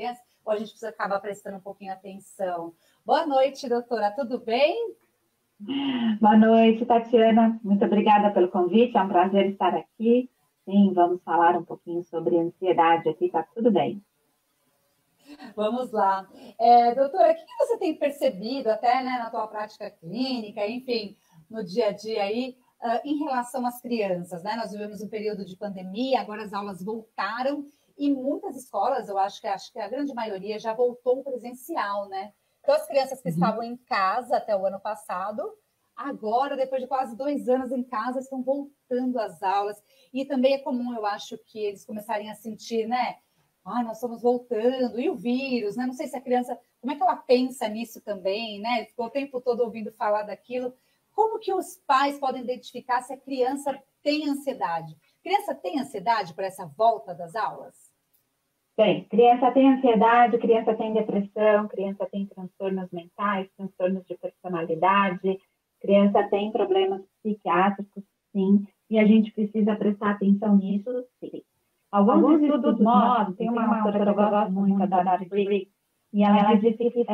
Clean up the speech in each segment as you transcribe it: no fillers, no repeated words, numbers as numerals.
criança, ou a gente precisa acabar prestando um pouquinho atenção? Boa noite, doutora, tudo bem? Boa noite, Tatiana. Muito obrigada pelo convite. É um prazer estar aqui. Sim, vamos falar um pouquinho sobre ansiedade aqui, tá tudo bem. Vamos lá. Doutora, o que você tem percebido até, né, na tua prática clínica, enfim, no dia a dia aí, em relação às crianças, né? Nós vivemos um período de pandemia, agora as aulas voltaram e muitas escolas, acho que a grande maioria já voltou presencial, né? Então, as crianças que estavam em casa até o ano passado, agora, depois de quase 2 anos em casa, estão voltando às aulas. E também é comum, eu acho, que eles começarem a sentir, né? Nós estamos voltando, e o vírus, né? Não sei se a criança, como é que ela pensa nisso também, né? Ficou o tempo todo ouvindo falar daquilo. Como que os pais podem identificar se a criança tem ansiedade? A criança tem ansiedade para essa volta das aulas? Bem, criança tem ansiedade, criança tem depressão, criança tem transtornos mentais, transtornos de personalidade, criança tem problemas psiquiátricos, sim, e a gente precisa prestar atenção nisso, sim. Alguns estudos mostram, tem uma autora que eu gosto muito, a Dora Briggs, e ela disse que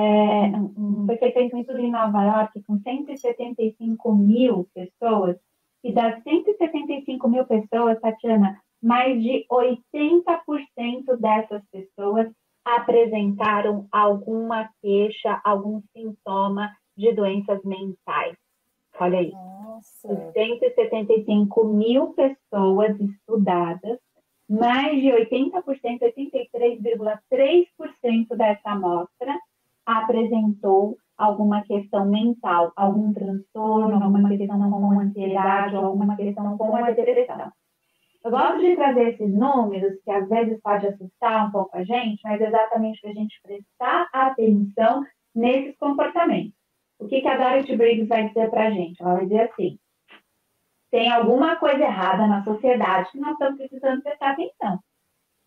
foi feito um estudo em Nova York com 175 mil pessoas, e das 175 mil pessoas, Tatiana, mais de 80% dessas pessoas apresentaram alguma queixa, algum sintoma de doenças mentais. Olha isso. Nossa. 175 mil pessoas estudadas, mais de 80%, 83,3% dessa amostra apresentou alguma questão mental, algum transtorno, alguma questão com ansiedade, alguma questão com a depressão. Eu gosto de trazer esses números, que às vezes pode assustar um pouco a gente, mas exatamente para a gente prestar atenção nesses comportamentos. O que a Dorothy Briggs vai dizer para a gente? Ela vai dizer assim, tem alguma coisa errada na sociedade que nós estamos precisando prestar atenção.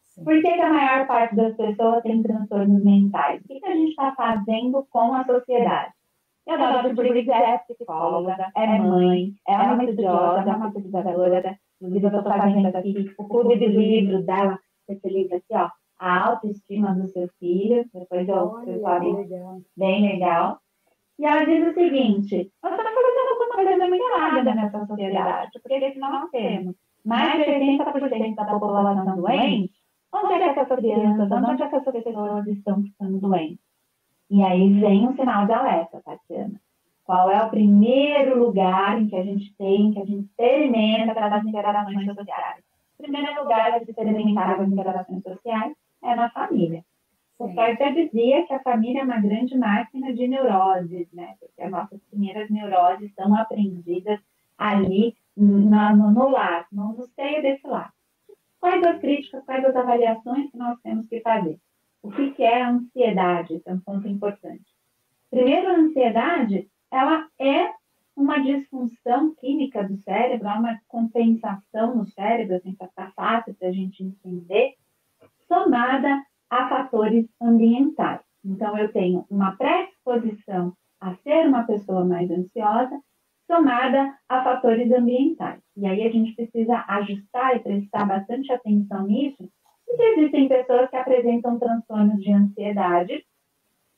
Sim. Por que a maior parte das pessoas tem transtornos mentais? O que a gente está fazendo com a sociedade? E a Dorothy Briggs é psicóloga, é mãe, é uma estudiosa, é uma pesquisadora. Inclusive, eu estou fazendo aqui o clube do livro dela, esse livro aqui, ó, A Autoestima do Seu Filho. Depois eu falei, bem legal. E ela diz o seguinte, nós estamos fazendo alguma coisa muito errada nessa sociedade, porque se nós temos mais de 80% da população doente, onde é que essas crianças, onde é que essas pessoas estão ficando doentes? E aí vem um sinal de alerta, Tatiana. Qual é o primeiro lugar em que a gente experimenta as interações sociais? O primeiro lugar de experimentar as interações sociais é na família. O Freud já dizia que a família é uma grande máquina de neuroses, né? Porque as nossas primeiras neuroses são aprendidas ali no lar, no seio desse lar. Quais as críticas, quais as avaliações que nós temos que fazer? O que é a ansiedade? Esse é um ponto importante. Primeiro, a ansiedade, ela é uma disfunção química do cérebro, é uma compensação no cérebro, assim, para ficar fácil para a gente entender, somada a fatores ambientais. Então, eu tenho uma predisposição a ser uma pessoa mais ansiosa, somada a fatores ambientais. E aí a gente precisa ajustar e prestar bastante atenção nisso, porque existem pessoas que apresentam transtornos de ansiedade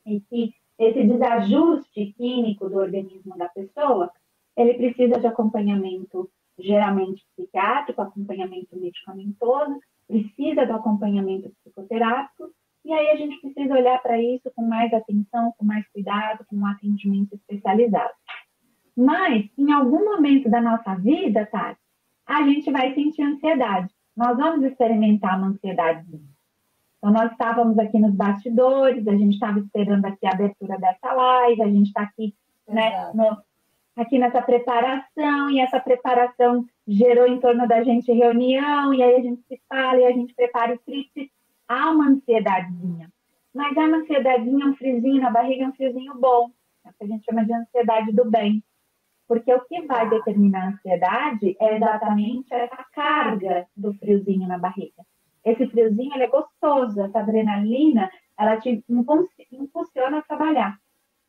e que esse desajuste químico do organismo da pessoa, ele precisa de acompanhamento geralmente psiquiátrico, acompanhamento medicamentoso, precisa do acompanhamento psicoterápico, e aí a gente precisa olhar para isso com mais atenção, com mais cuidado, com um atendimento especializado. Mas, em algum momento da nossa vida, Tati, a gente vai sentir ansiedade. Nós vamos experimentar uma ansiedadezinha. Então, nós estávamos aqui nos bastidores, a gente estava esperando aqui a abertura dessa live, a gente está aqui, né, aqui nessa preparação, e essa preparação gerou em torno da gente reunião, e aí a gente se fala, e a gente prepara o script. Há uma ansiedadezinha, mas é uma ansiedadezinha, um friozinho na barriga, um friozinho bom, é o que a gente chama de ansiedade do bem. Porque o que vai determinar a ansiedade é exatamente essa carga do friozinho na barriga. Esse friozinho, ele é gostoso, essa adrenalina, ela te impulsiona a trabalhar.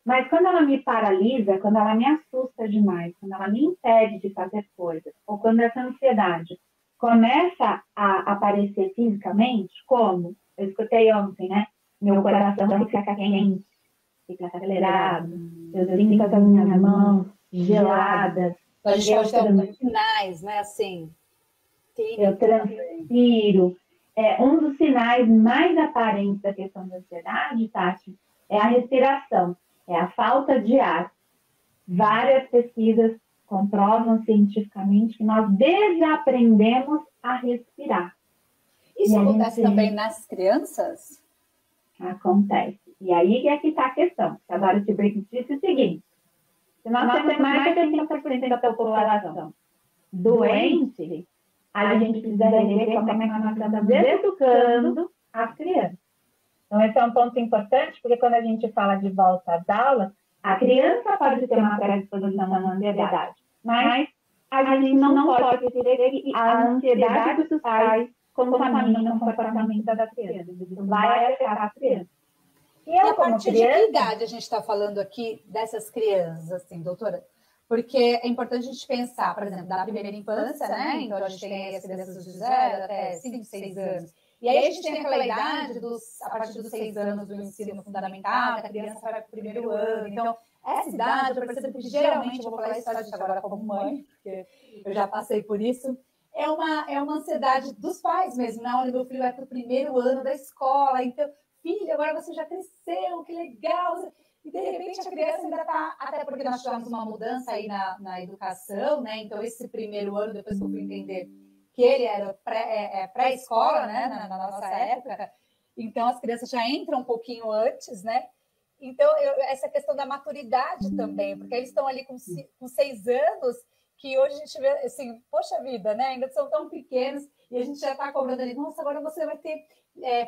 Mas quando ela me paralisa, quando ela me assusta demais, quando ela me impede de fazer coisas, ou quando essa ansiedade começa a aparecer fisicamente, como eu escutei ontem, né? meu coração fica quente, fica acelerado, eu sinto as minhas mãos geladas. Então, a gente pode ter alguns sinais, né? Assim, eu transpiro. Um dos sinais mais aparentes da questão da ansiedade, Tati, é a respiração, é a falta de ar. Várias pesquisas comprovam cientificamente que nós desaprendemos a respirar. Isso acontece também nas crianças? Acontece. E aí é que está a questão. Agora eu te disse o seguinte: se nós temos mais de 80% da população doente, a gente precisa rever como é que nós estamos educando as crianças. Então, esse é um ponto importante, porque quando a gente fala de volta às aulas, a criança pode ter uma predisposição à ansiedade, mas a gente não pode esquecer que a ansiedade dos pais contamina o comportamento da criança. Isso vai afetar a criança. E a partir de que idade a gente está falando aqui dessas crianças, assim, doutora? Porque é importante a gente pensar, por exemplo, da primeira infância, né? Então, a gente tem as crianças de 0 até 5, 6 anos. E aí a gente tem aquela idade, a partir dos 6 anos do ensino fundamental, que a criança vai para o primeiro ano. Então, essa idade, eu percebo que geralmente, eu vou falar isso a gente agora como mãe, porque eu já passei por isso, é uma ansiedade dos pais mesmo, né? Olha, meu filho vai para o primeiro ano da escola, então, filho, agora você já cresceu, que legal. E, de repente, a criança ainda está... Até porque nós tivemos uma mudança aí na educação, né? Então, esse primeiro ano, depois que eu fui entender que ele era pré-escola, né? Na nossa época. Então, as crianças já entram um pouquinho antes, né? Então, essa questão da maturidade também, porque eles estão ali com 6 anos, que hoje a gente vê, assim, poxa vida, né? Ainda são tão pequenos, e a gente já está cobrando ali, nossa, agora você vai ter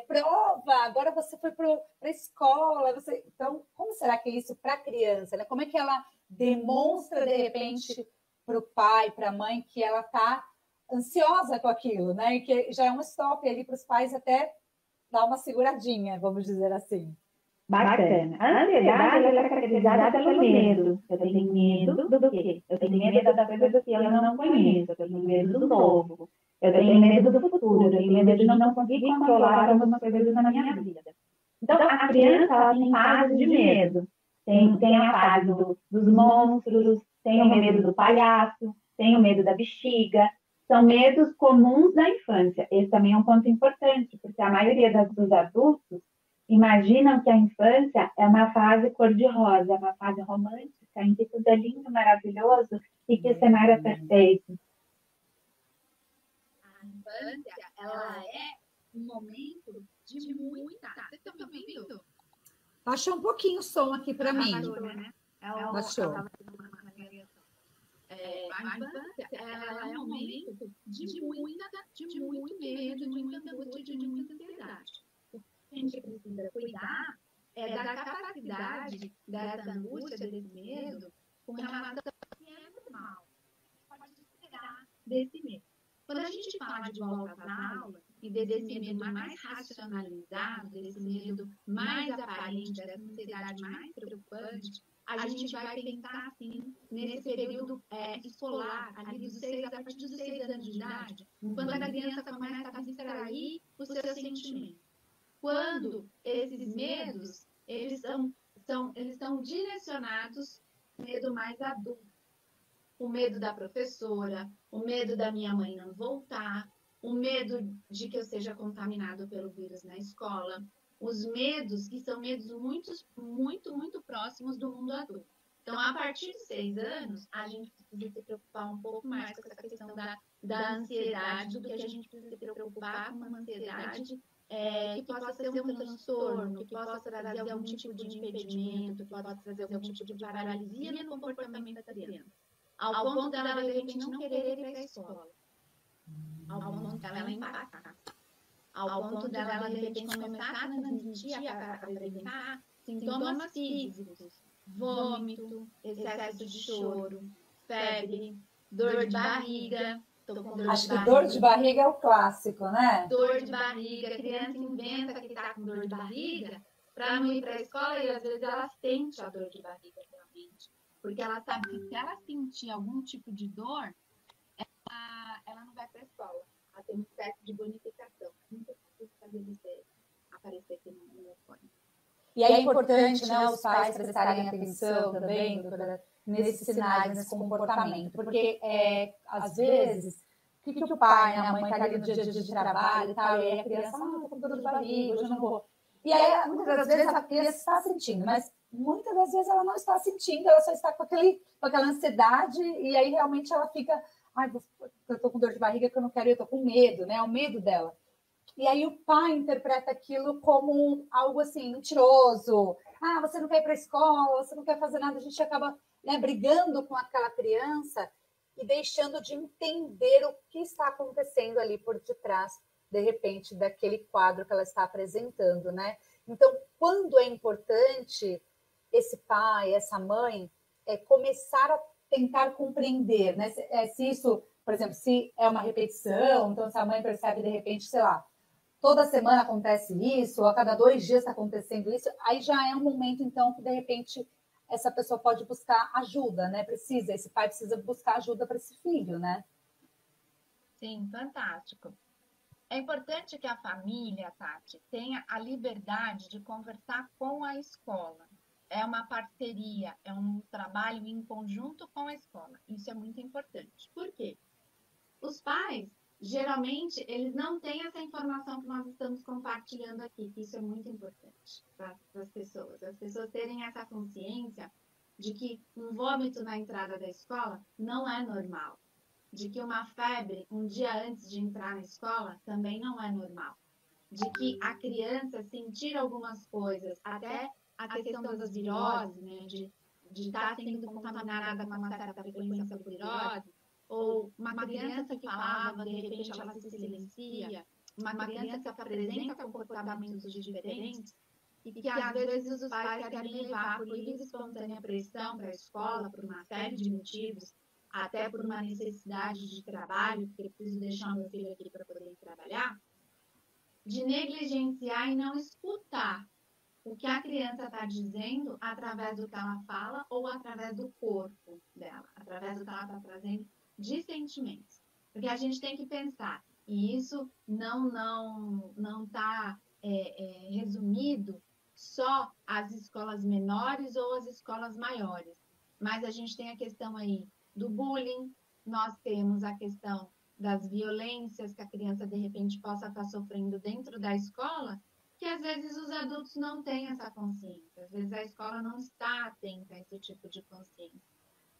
prova, agora você foi para a escola. Então, como será que é isso para a criança? Né? Como é que ela demonstra, de repente, para o pai, para a mãe, que ela está ansiosa com aquilo, né? E que já é um stop ali para os pais até dar uma seguradinha, vamos dizer assim. Bacana. A ansiedade ela é caracterizada pelo medo. Eu tenho medo do quê? Eu tenho medo das coisas que eu não conheço. Eu tenho medo do novo. Eu tenho medo do futuro. Eu tenho medo de não conseguir controlar algumas coisas na minha vida. Então, a criança ela tem fases de medo. Tem a fase dos monstros, tem o medo do palhaço, tem o medo da bexiga. São medos comuns da infância. Esse também é um ponto importante, porque a maioria dos adultos imaginam que a infância é uma fase cor-de-rosa, é uma fase romântica, em que tudo é lindo, maravilhoso e que o cenário é perfeito. A infância, ela é um momento de muita... Vocês estão me ouvindo? Baixou um pouquinho o som aqui para mim. Baixou, né? Baixou. A infância, ela é um momento de muito medo, de muita angústia, de muita ansiedade. A gente precisa cuidar da capacidade dessa angústia, desse medo, com relação ao que é normal. Pode esperar desse medo. Quando a gente fala de volta às aulas e desse medo mais racionalizado, desse medo mais aparente, dessa ansiedade mais preocupante, a gente vai pensar assim nesse período escolar, ali dos 6, a partir dos 6 anos de idade, quando a criança começa a abstrair os seus sentimentos. Quando esses medos, eles são direcionados ao medo mais adulto. O medo da professora, o medo da minha mãe não voltar, o medo de que eu seja contaminado pelo vírus na escola, os medos que são medos muito próximos do mundo adulto. Então, a partir de 6 anos, a gente precisa se preocupar um pouco mais com essa questão da ansiedade, do que a gente precisa se preocupar com uma ansiedade que possa ser um transtorno, que possa trazer algum tipo de impedimento, que possa trazer algum tipo de paralisia no comportamento da criança. Ao ponto dela, de repente, não querer ir para a escola. Ao ponto dela empacar. Ao ponto dela, de repente, começar a transmitir, a apresentar sintomas físicos. Vômito, excesso de choro, febre, dor de barriga. Acho que dor de barriga é o clássico, né? Dor de barriga. A criança inventa que está com dor de barriga para não ir para a escola e, às vezes, ela sente a dor de barriga realmente. Porque ela sabe que se ela sentir algum tipo de dor, ela não vai para a escola. Ela tem uma espécie de bonificação. Não precisa fazer você aparecer aqui no telefone. E é importante, né, os pais prestarem atenção também, doutora, nesses sinais, nesse comportamento, porque às vezes, o que o pai, né, a mãe está ali no dia a dia de trabalho e tal, e aí a criança, tô com dor de barriga, hoje eu não vou. E aí, muitas das vezes, a criança está sentindo, mas muitas das vezes ela não está sentindo, ela só está com aquela ansiedade, e aí realmente ela fica, eu tô com dor de barriga que eu não quero, eu tô com medo, né, o medo dela. E aí o pai interpreta aquilo como algo assim, mentiroso. Você não quer ir para a escola, você não quer fazer nada. A gente acaba, né, brigando com aquela criança e deixando de entender o que está acontecendo ali por detrás, de repente, daquele quadro que ela está apresentando, né? Então, quando é importante esse pai, essa mãe, começar a tentar compreender, né? Se isso, por exemplo, se é uma repetição, então se a mãe percebe, de repente, sei lá, toda semana acontece isso, ou a cada 2 dias está acontecendo isso, aí já é um momento, então, que, de repente, essa pessoa pode buscar ajuda, né? Esse pai precisa buscar ajuda para esse filho, né? Sim, fantástico. É importante que a família, Tati, tenha a liberdade de conversar com a escola. É uma parceria, é um trabalho em conjunto com a escola. Isso é muito importante. Por quê? Os pais, geralmente, eles não têm essa informação que nós estamos compartilhando aqui, que isso é muito importante para as pessoas. As pessoas terem essa consciência de que um vômito na entrada da escola não é normal. De que uma febre um dia antes de entrar na escola também não é normal. De que a criança sentir algumas coisas, até a questão das viroses, né, de estar sendo contaminada com uma certa frequência por virose, ou uma criança que falava, de repente ela se silencia, uma criança que apresenta comportamentos diferentes, e que às vezes os pais querem levar por livre e espontânea pressão para a escola, por uma série de motivos, até por uma necessidade de trabalho, porque eu preciso deixar meu filho aqui para poder trabalhar, de negligenciar e não escutar o que a criança está dizendo através do que ela fala ou através do corpo dela, através do que ela está trazendo de sentimentos. Porque a gente tem que pensar, e isso não está resumido só às escolas menores ou às escolas maiores, mas a gente tem a questão aí do bullying, nós temos a questão das violências que a criança, de repente, possa estar sofrendo dentro da escola, que às vezes os adultos não têm essa consciência, às vezes a escola não está atenta a esse tipo de consciência.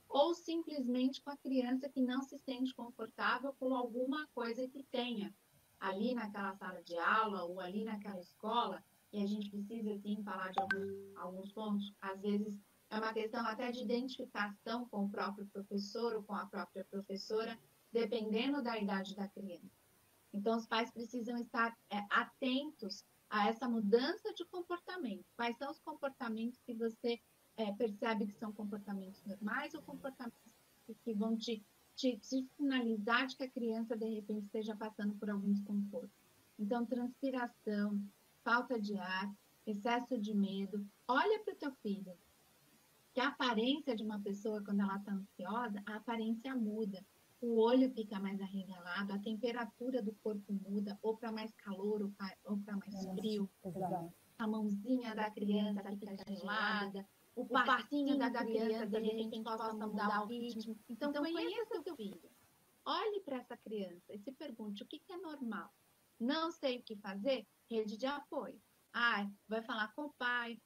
Ou simplesmente com a criança que não se sente confortável com alguma coisa que tenha ali naquela sala de aula ou ali naquela escola, e a gente precisa, sim, falar de alguns pontos, às vezes é uma questão até de identificação com o próprio professor ou com a própria professora, dependendo da idade da criança. Então, os pais precisam estar atentos a essa mudança de comportamento. Quais são os comportamentos que você percebe que são comportamentos normais ou comportamentos que vão te sinalizar de que a criança, de repente, esteja passando por algum desconforto. Então, transpiração, falta de ar, excesso de medo. Olha para o teu filho. Que a aparência de uma pessoa, quando ela está ansiosa, a aparência muda. O olho fica mais arregalado, a temperatura do corpo muda, ou para mais calor, ou para mais frio. A mãozinha da criança fica gelada, o passinho da criança, de repente, possa mudar o ritmo. Então, conheça o teu filho. Olhe para essa criança e se pergunte o que é normal. Não sei o que fazer? Rede de apoio. Vai falar com o pai,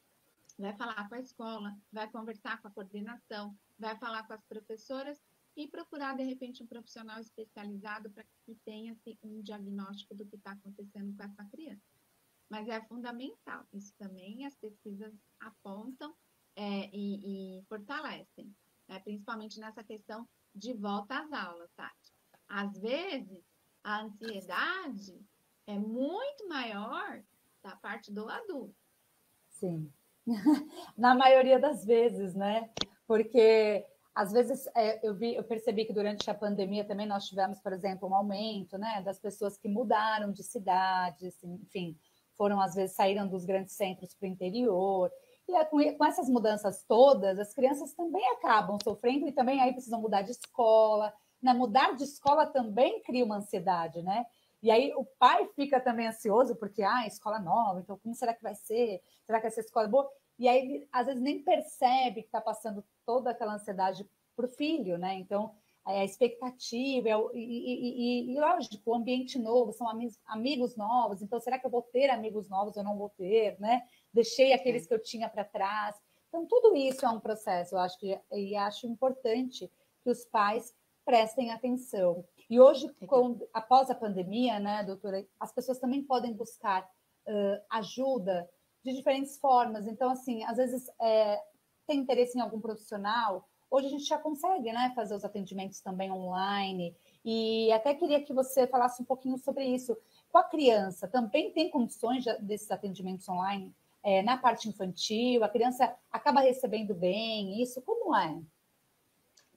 vai falar com a escola, vai conversar com a coordenação, vai falar com as professoras e procurar, de repente, um profissional especializado para que tenha um diagnóstico do que está acontecendo com essa criança. Mas é fundamental, isso também as pesquisas apontam e fortalecem, né? Principalmente nessa questão de volta às aulas, Tati. Às vezes, a ansiedade é muito maior da parte do adulto. Sim. Na maioria das vezes, né? Porque às vezes eu percebi que durante a pandemia também nós tivemos, por exemplo, um aumento, né, das pessoas que mudaram de cidades, enfim, às vezes saíram dos grandes centros para o interior. E com essas mudanças todas, as crianças também acabam sofrendo e também aí precisam mudar de escola, né? Mudar de escola também cria uma ansiedade, né? E aí o pai fica também ansioso, porque, escola nova, então como será que vai ser? Será que essa escola é boa? E aí ele, às vezes, nem percebe que está passando toda aquela ansiedade para o filho, né? Então, a expectativa, e lógico, o ambiente novo, são amigos novos, então será que eu vou ter amigos novos ou não vou ter, né? Deixei aqueles que eu tinha para trás. Então, tudo isso é um processo, eu acho e acho importante que os pais prestem atenção. E hoje, após a pandemia, né, doutora, as pessoas também podem buscar ajuda de diferentes formas. Então, assim, às vezes tem interesse em algum profissional. Hoje a gente já consegue, né, fazer os atendimentos também online. E até queria que você falasse um pouquinho sobre isso. Com a criança, também tem condições desses atendimentos online na parte infantil? A criança acaba recebendo bem isso? Como é?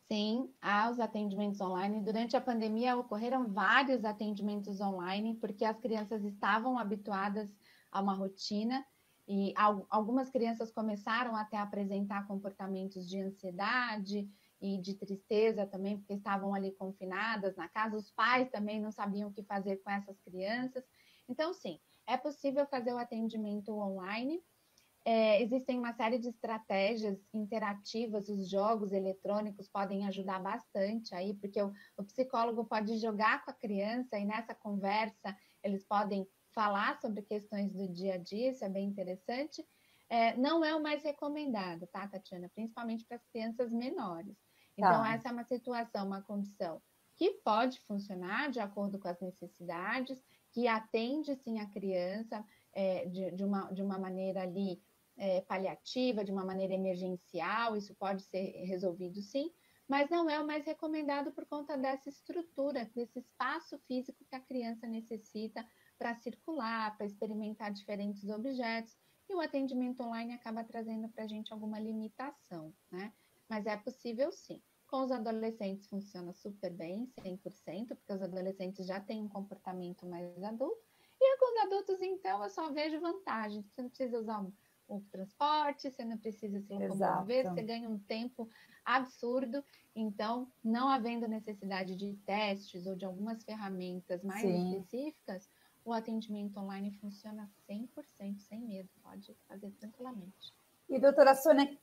Sim, há os atendimentos online. Durante a pandemia ocorreram vários atendimentos online, porque as crianças estavam habituadas a uma rotina e algumas crianças começaram até a apresentar comportamentos de ansiedade e de tristeza também, porque estavam ali confinadas na casa. Os pais também não sabiam o que fazer com essas crianças. Então, sim, é possível fazer o atendimento online. Existem uma série de estratégias interativas, os jogos eletrônicos podem ajudar bastante aí, porque o psicólogo pode jogar com a criança e nessa conversa eles podem falar sobre questões do dia a dia, isso é bem interessante. Não é o mais recomendado, tá, Tatiana? Principalmente para as crianças menores. Então, essa é uma situação, uma condição que pode funcionar de acordo com as necessidades, que atende sim a criança de uma maneira ali paliativa, de uma maneira emergencial, isso pode ser resolvido sim, mas não é o mais recomendado por conta dessa estrutura, desse espaço físico que a criança necessita para circular, para experimentar diferentes objetos, e o atendimento online acaba trazendo para a gente alguma limitação, né? Mas é possível sim. Com os adolescentes funciona super bem, 100%, porque os adolescentes já têm um comportamento mais adulto, e com os adultos, então, eu só vejo vantagem. Você não precisa usar o transporte, você não precisa se locomover, você ganha um tempo absurdo. Então, não havendo necessidade de testes ou de algumas ferramentas mais específicas, o atendimento online funciona 100%, sem medo, pode fazer tranquilamente. E, doutora Sônia,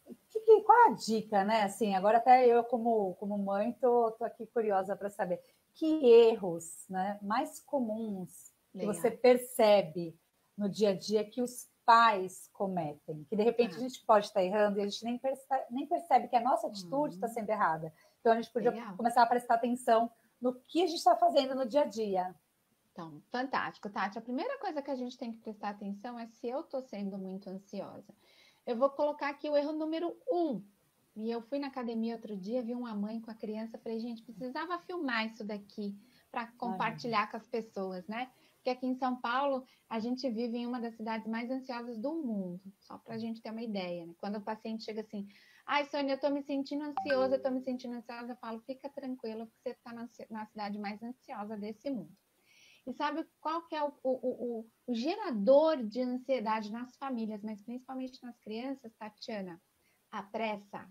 qual a dica, né? Assim, agora até eu, como mãe, tô aqui curiosa para saber que erros, né, mais comuns que você percebe no dia a dia que os pais cometem, que de repente a gente pode estar errando e a gente nem percebe que a nossa atitude está sendo errada. Então a gente podia começar a prestar atenção no que a gente está fazendo no dia a dia. Então, fantástico, Tati. A primeira coisa que a gente tem que prestar atenção é se eu estou sendo muito ansiosa. Eu vou colocar aqui o erro número 1. E eu fui na academia outro dia, vi uma mãe com a criança, falei, gente, precisava filmar isso daqui para compartilhar com as pessoas, né? Porque aqui em São Paulo, a gente vive em uma das cidades mais ansiosas do mundo, só para a gente ter uma ideia, né? Quando o paciente chega assim, Sônia, eu estou me sentindo ansiosa, eu falo, fica tranquila, porque você está na cidade mais ansiosa desse mundo. E sabe qual que é o gerador de ansiedade nas famílias, mas principalmente nas crianças, Tatiana? A pressa.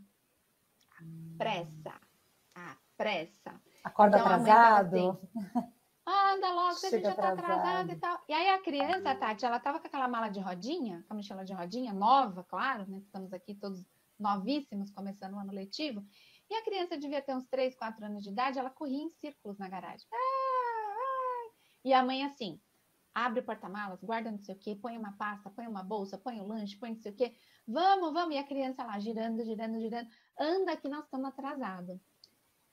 A pressa. Acorda então, atrasado. Assim, anda logo, a gente já tá atrasado e tal. E aí a criança, Tati, ela tava com aquela mala de rodinha, com a mochila de rodinha, nova, claro, né? Estamos aqui todos novíssimos, começando o ano letivo. E a criança devia ter uns 3, 4 anos de idade, ela corria em círculos na garagem. E a mãe assim, abre o porta-malas, guarda não sei o quê, põe uma pasta, põe uma bolsa, põe o lanche, põe não sei o quê. Vamos. E a criança lá, girando. Anda que nós estamos atrasados.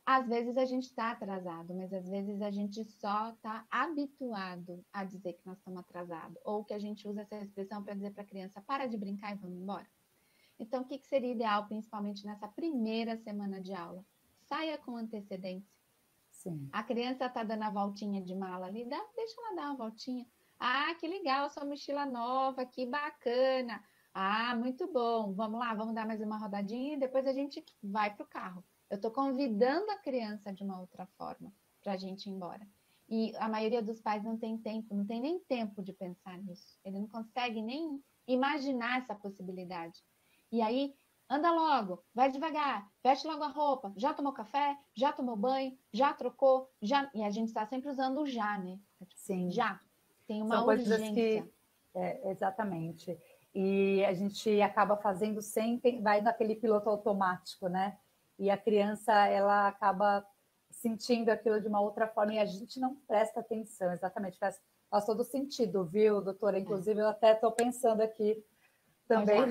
Às vezes a gente está atrasado, mas às vezes a gente só está habituado a dizer que nós estamos atrasados. Ou que a gente usa essa expressão para dizer para a criança, para de brincar e vamos embora. Então, o que seria ideal, principalmente nessa primeira semana de aula? Saia com antecedência. Sim. A criança está dando a voltinha de mala ali, deixa ela dar uma voltinha. Que legal, sua mochila nova, que bacana. Muito bom, vamos lá, vamos dar mais uma rodadinha e depois a gente vai para o carro. Eu estou convidando a criança de uma outra forma para a gente ir embora. E a maioria dos pais não tem tempo, não tem nem tempo de pensar nisso. Ele não consegue nem imaginar essa possibilidade. E aí, anda logo, vai devagar, veste logo a roupa, já tomou café, já tomou banho, já trocou, já... E a gente está sempre usando o já, né? Sim. Já, tem uma São coisas urgência. que... exatamente. E a gente acaba fazendo sempre, vai naquele piloto automático, né? E a criança, ela acaba sentindo aquilo de uma outra forma e a gente não presta atenção, exatamente. Faz todo sentido, viu, doutora? Inclusive, eu até estou pensando aqui também,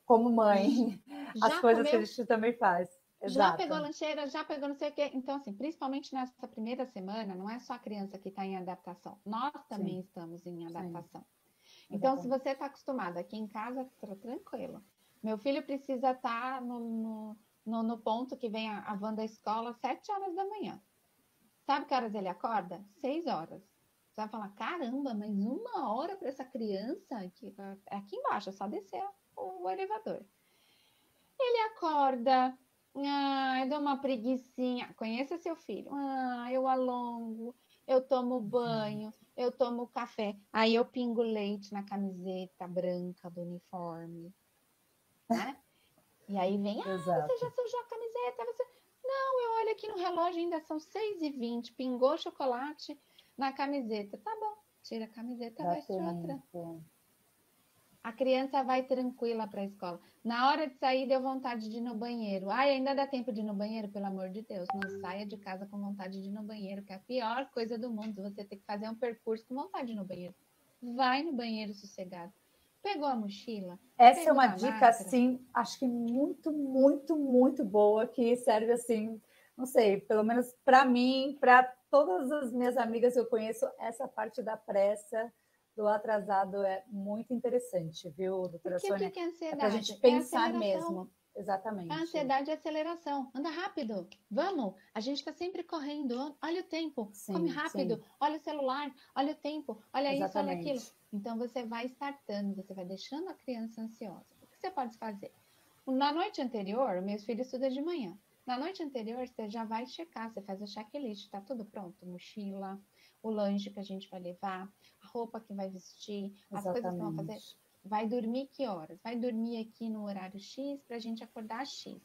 como mãe, as coisas que a gente também faz. Já pegou a lancheira, já pegou não sei o quê. Então, assim, principalmente nessa primeira semana, não é só a criança que está em adaptação. Nós também estamos em adaptação. Então, se você está acostumado aqui em casa, tá tranquilo. Meu filho precisa estar no ponto que vem a van da escola 7 horas da manhã. Sabe que horas ele acorda? 6 horas. Você vai falar, caramba, mas 1 hora para essa criança? Aqui embaixo, é só descer o elevador. Ele acorda, eu dou uma preguicinha. Conheça seu filho. Eu alongo, eu tomo banho, eu tomo café. Aí eu pingo leite na camiseta branca do uniforme. Né? E aí vem, você já sujou a camiseta? Não, eu olho aqui no relógio, ainda são 6h20. Pingou chocolate na camiseta. Tá bom, tira a camiseta, veste outra. A criança vai tranquila para a escola. Na hora de sair, deu vontade de ir no banheiro. Ainda dá tempo de ir no banheiro? Pelo amor de Deus, não saia de casa com vontade de ir no banheiro, que é a pior coisa do mundo. Você tem que fazer um percurso com vontade de ir no banheiro. Vai no banheiro sossegado. Pegou a mochila? Essa é uma dica, assim, acho que muito, muito, muito boa, que serve, assim, não sei, pelo menos para mim, para todas as minhas amigas que eu conheço, essa parte da pressa, do atrasado é muito interessante, viu, doutora Sônia? Que é ansiedade? Para a gente pensar mesmo. Exatamente. A ansiedade é aceleração. Anda rápido, vamos. A gente está sempre correndo. Olha o tempo, come rápido. Olha o celular, olha o tempo, olha isso, olha aquilo. Então você vai startando, você vai deixando a criança ansiosa. O que você pode fazer? Na noite anterior, meus filhos estudam de manhã. Na noite anterior, você já vai checar, você faz o checklist, tá tudo pronto? Mochila, o lanche que a gente vai levar, a roupa que vai vestir, as coisas que vão fazer. Vai dormir que horas? Vai dormir aqui no horário X para a gente acordar X.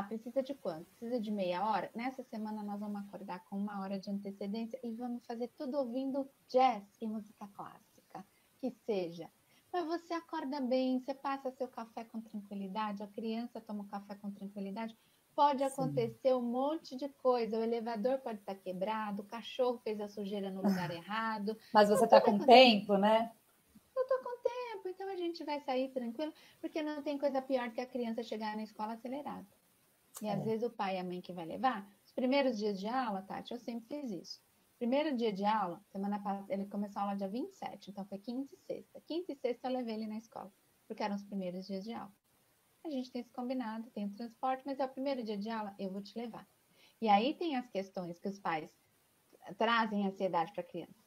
Precisa de quanto? Precisa de meia hora? Nessa semana nós vamos acordar com 1 hora de antecedência e vamos fazer tudo ouvindo jazz e música clássica, que seja. Mas você acorda bem, você passa seu café com tranquilidade, a criança toma o café com tranquilidade. Pode acontecer um monte de coisa, o elevador pode estar quebrado, o cachorro fez a sujeira no lugar errado. Mas você está com tempo, né? Eu tô com tempo, então a gente vai sair tranquilo, porque não tem coisa pior que a criança chegar na escola acelerada. E às vezes o pai e a mãe que vai levar, os primeiros dias de aula, Tati, eu sempre fiz isso. Primeiro dia de aula, semana passada, ele começou a aula dia 27, então foi quinta e sexta. Quinta e sexta eu levei ele na escola, porque eram os primeiros dias de aula. A gente tem esse combinado, tem o transporte, mas é o primeiro dia de aula, eu vou te levar. E aí tem as questões que os pais trazem ansiedade para a criança.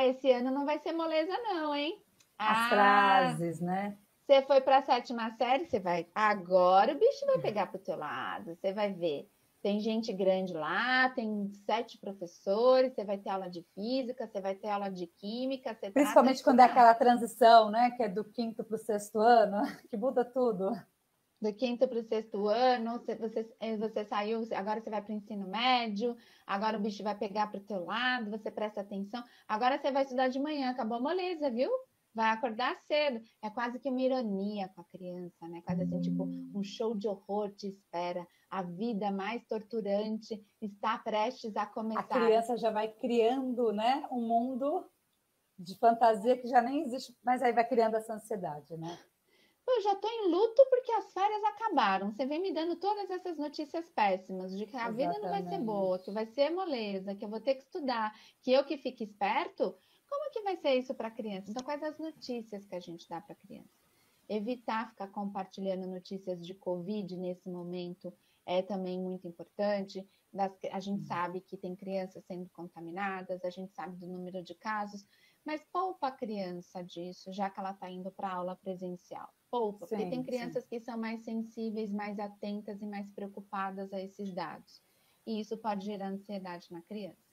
Esse ano não vai ser moleza não, hein? As frases, né? Você foi para a 7ª série, você vai... Agora o bicho vai pegar pro teu lado, você vai ver. Tem gente grande lá, tem 7 professores, você vai ter aula de física, você vai ter aula de química. Principalmente quando é aquela transição, né? Que é do 5º para o 6º ano, que muda tudo. Do 5º para o 6º ano, você saiu, agora você vai para o ensino médio, agora o bicho vai pegar para o teu lado, você presta atenção. Agora você vai estudar de manhã, acabou a moleza, viu? Vai acordar cedo. É quase que uma ironia com a criança, né? Quase assim, tipo, um show de horror te espera. A vida mais torturante está prestes a começar. A criança já vai criando, né? Um mundo de fantasia que já nem existe, mas aí vai criando essa ansiedade, né? Eu já estou em luto porque as férias acabaram. Você vem me dando todas essas notícias péssimas de que a vida não vai ser boa, que vai ser moleza, que eu vou ter que estudar, que eu que fique esperto. Como que vai ser isso para a criança? Então, quais as notícias que a gente dá para a criança? Evitar ficar compartilhando notícias de Covid nesse momento é também muito importante. A gente sabe que tem crianças sendo contaminadas, a gente sabe do número de casos, mas poupa a criança disso, já que ela está indo para aula presencial. Poupa, porque tem crianças que são mais sensíveis, mais atentas e mais preocupadas a esses dados. E isso pode gerar ansiedade na criança.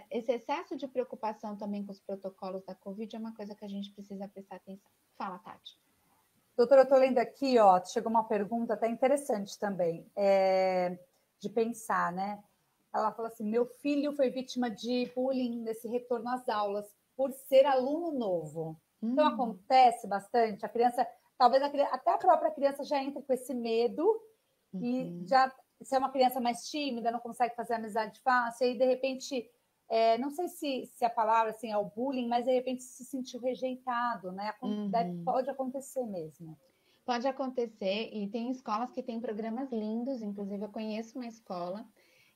Esse excesso de preocupação também com os protocolos da Covid é uma coisa que a gente precisa prestar atenção. Fala, Tati. Doutora, eu estou lendo aqui, ó, chegou uma pergunta até interessante também, de pensar, né? Ela falou assim: meu filho foi vítima de bullying nesse retorno às aulas por ser aluno novo. Então acontece bastante, a criança, talvez até a própria criança já entre com esse medo e já, se é uma criança mais tímida, não consegue fazer amizade fácil, e aí de repente, não sei se a palavra assim, é o bullying, mas de repente se sentiu rejeitado, né? Pode acontecer mesmo. Pode acontecer, e tem escolas que têm programas lindos, inclusive eu conheço uma escola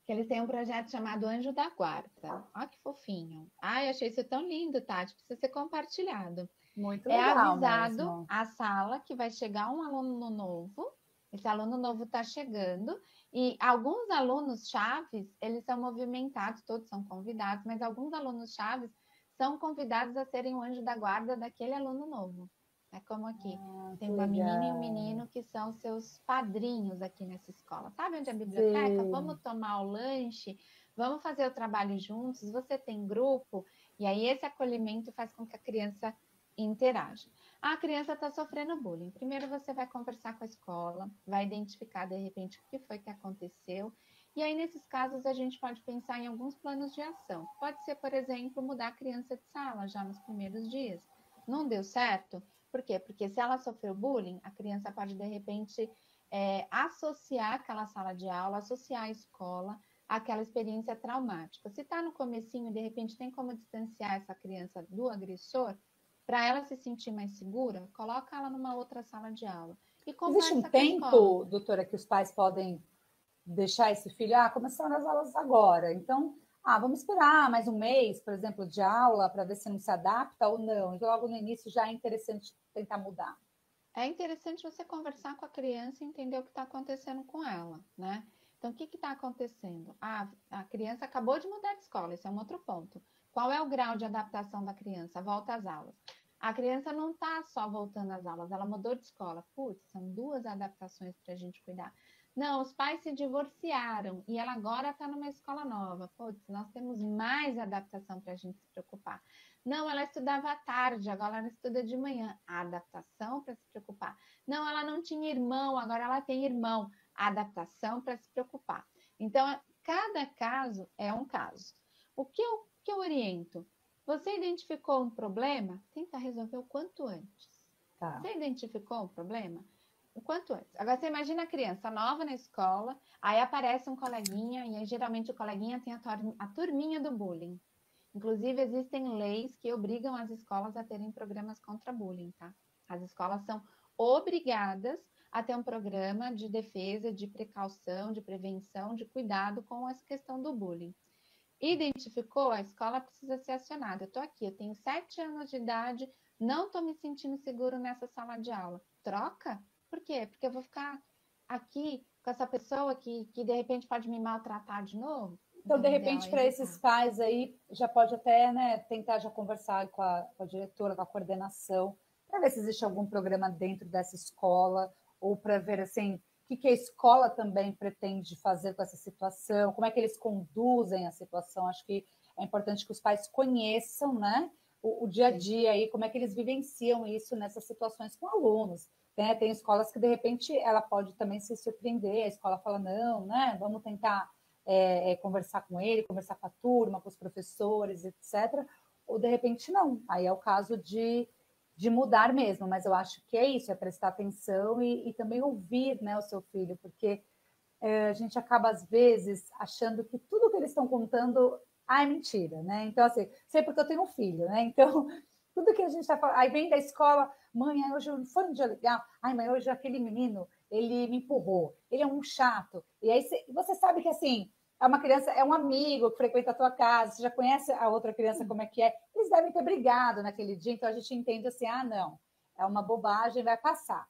que eles têm um projeto chamado Anjo da Guarda. Olha que fofinho. Ai, achei isso tão lindo, Tati, precisa ser compartilhado. Muito É legal avisado mesmo. a sala que vai chegar um aluno novo, esse aluno novo está chegando, e alguns alunos chaves, eles são movimentados, todos são convidados, mas alguns alunos chaves são convidados a serem o anjo da guarda daquele aluno novo. É como aqui, tem uma menina e um menino que são seus padrinhos aqui nessa escola. Sabe onde é a biblioteca? Sim. Vamos tomar o lanche, vamos fazer o trabalho juntos, você tem grupo, e aí esse acolhimento faz com que a criança interaja. A criança está sofrendo bullying. Primeiro você vai conversar com a escola, vai identificar de repente o que foi que aconteceu. E aí, nesses casos, a gente pode pensar em alguns planos de ação. Pode ser, por exemplo, mudar a criança de sala já nos primeiros dias. Não deu certo? Por quê? Porque se ela sofreu bullying, a criança pode, de repente, associar aquela sala de aula, associar a escola àquela experiência traumática. Se está no comecinho, de repente, tem como distanciar essa criança do agressor, para ela se sentir mais segura, coloca ela numa outra sala de aula. E Existe um tempo, doutora, que os pais podem deixar esse filho? Começaram as aulas agora, então, vamos esperar mais um mês, por exemplo, de aula, para ver se não se adapta ou não. Então, logo no início já é interessante tentar mudar. É interessante você conversar com a criança e entender o que está acontecendo com ela, né? Então, o que está acontecendo? A criança acabou de mudar de escola, esse é um outro ponto. Qual é o grau de adaptação da criança? Volta às aulas. A criança não está só voltando às aulas, ela mudou de escola. Putz, são 2 adaptações para a gente cuidar. Não, os pais se divorciaram e ela agora está numa escola nova. Putz, nós temos mais adaptação para a gente se preocupar. Não, ela estudava à tarde, agora ela estuda de manhã. A adaptação para se preocupar. Não, ela não tinha irmão, agora ela tem irmão. A adaptação para se preocupar. Então, cada caso é um caso. O que eu oriento? Você identificou um problema? Tenta resolver o quanto antes. Tá. Você identificou um problema? O quanto antes. Agora, você imagina a criança nova na escola, aí aparece um coleguinha, e aí geralmente o coleguinha tem a turminha do bullying. Inclusive, existem leis que obrigam as escolas a terem programas contra bullying, tá? As escolas são obrigadas a ter um programa de defesa, de precaução, de prevenção, de cuidado com essa questão do bullying. Identificou, a escola precisa ser acionada. Eu estou aqui, eu tenho 7 anos de idade, não estou me sentindo seguro nessa sala de aula. Troca? Por quê? Porque eu vou ficar aqui com essa pessoa que de repente pode me maltratar de novo? Então, de repente, para esses pais aí, já pode até, né, tentar já conversar com a diretora, com a coordenação, para ver se existe algum programa dentro dessa escola, ou para ver, assim, o que a escola também pretende fazer com essa situação, como é que eles conduzem a situação. Acho que é importante que os pais conheçam, né, o dia a dia aí, como é que eles vivenciam isso nessas situações com alunos. Tem escolas que, de repente, ela pode também se surpreender, a escola fala, não, né, vamos tentar conversar com ele, conversar com a turma, com os professores, etc. Ou, de repente, não. Aí é o caso de mudar mesmo, mas eu acho que é isso, é prestar atenção e também ouvir, né, o seu filho, porque a gente acaba, às vezes, achando que tudo que eles estão contando é mentira, né? Então, assim, sei porque eu tenho um filho, né? Então, tudo que a gente está falando, aí vem da escola, mãe, hoje foi um dia legal, ai, mãe, hoje aquele menino, ele me empurrou, ele é um chato, e aí você sabe que, assim, é uma criança, é um amigo que frequenta a tua casa, você já conhece a outra criança como é que é, eles devem ter brigado naquele dia, então a gente entende assim, não, é uma bobagem, vai passar.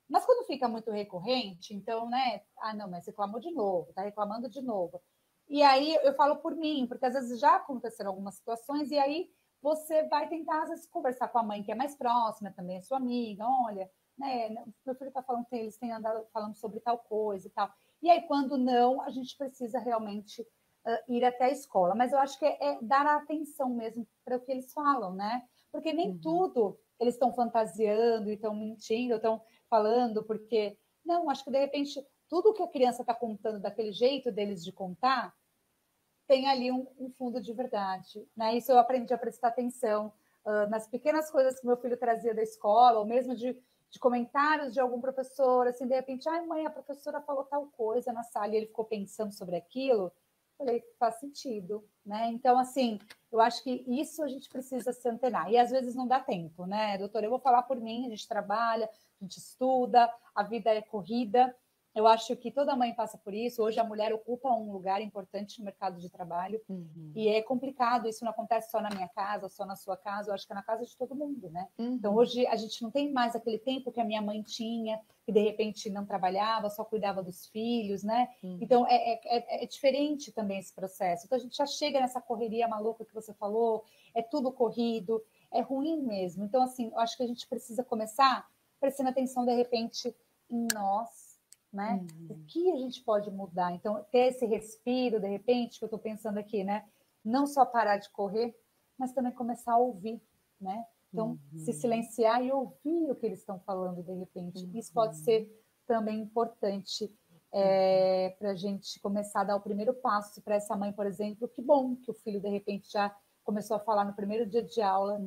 Mas quando fica muito recorrente, então, né, não, mas reclamou de novo, tá reclamando de novo. E aí eu falo por mim, porque às vezes já aconteceram algumas situações, e aí você vai tentar, às vezes, conversar com a mãe que é mais próxima, também é sua amiga, olha, né, meu filho está falando que eles têm andado falando sobre tal coisa e tal. E aí, quando não, a gente precisa realmente ir até a escola. Mas eu acho que é dar a atenção mesmo para o que eles falam, né? Porque nem tudo eles estão fantasiando e estão mentindo, estão falando porque... Não, acho que, de repente, tudo que a criança está contando daquele jeito deles de contar, tem ali um fundo de verdade, né? Isso eu aprendi a prestar atenção nas pequenas coisas que meu filho trazia da escola, ou mesmo de comentários de algum professor, assim, de repente, ai, mãe, a professora falou tal coisa na sala, e ele ficou pensando sobre aquilo. Falei, faz sentido, né? Então, assim, eu acho que isso a gente precisa se antenar. E às vezes não dá tempo, né, doutora? Eu vou falar por mim, a gente trabalha, a gente estuda, a vida é corrida. Eu acho que toda mãe passa por isso. Hoje a mulher ocupa um lugar importante no mercado de trabalho. E é complicado, isso não acontece só na minha casa, só na sua casa, eu acho que é na casa de todo mundo, né? Então hoje a gente não tem mais aquele tempo que a minha mãe tinha, que de repente não trabalhava, só cuidava dos filhos, né? Então é diferente também esse processo. Então a gente já chega nessa correria maluca que você falou, é tudo corrido, é ruim mesmo. Então, assim, eu acho que a gente precisa começar prestando atenção, de repente, em nós, né? O que a gente pode mudar? Então, ter esse respiro, de repente, que eu estou pensando aqui, né? Não só parar de correr, mas também começar a ouvir, né? Então, se silenciar e ouvir o que eles estão falando, de repente. Isso pode ser também importante para a gente começar a dar o primeiro passo para essa mãe, por exemplo. Que bom que o filho, de repente, já começou a falar no primeiro dia de aula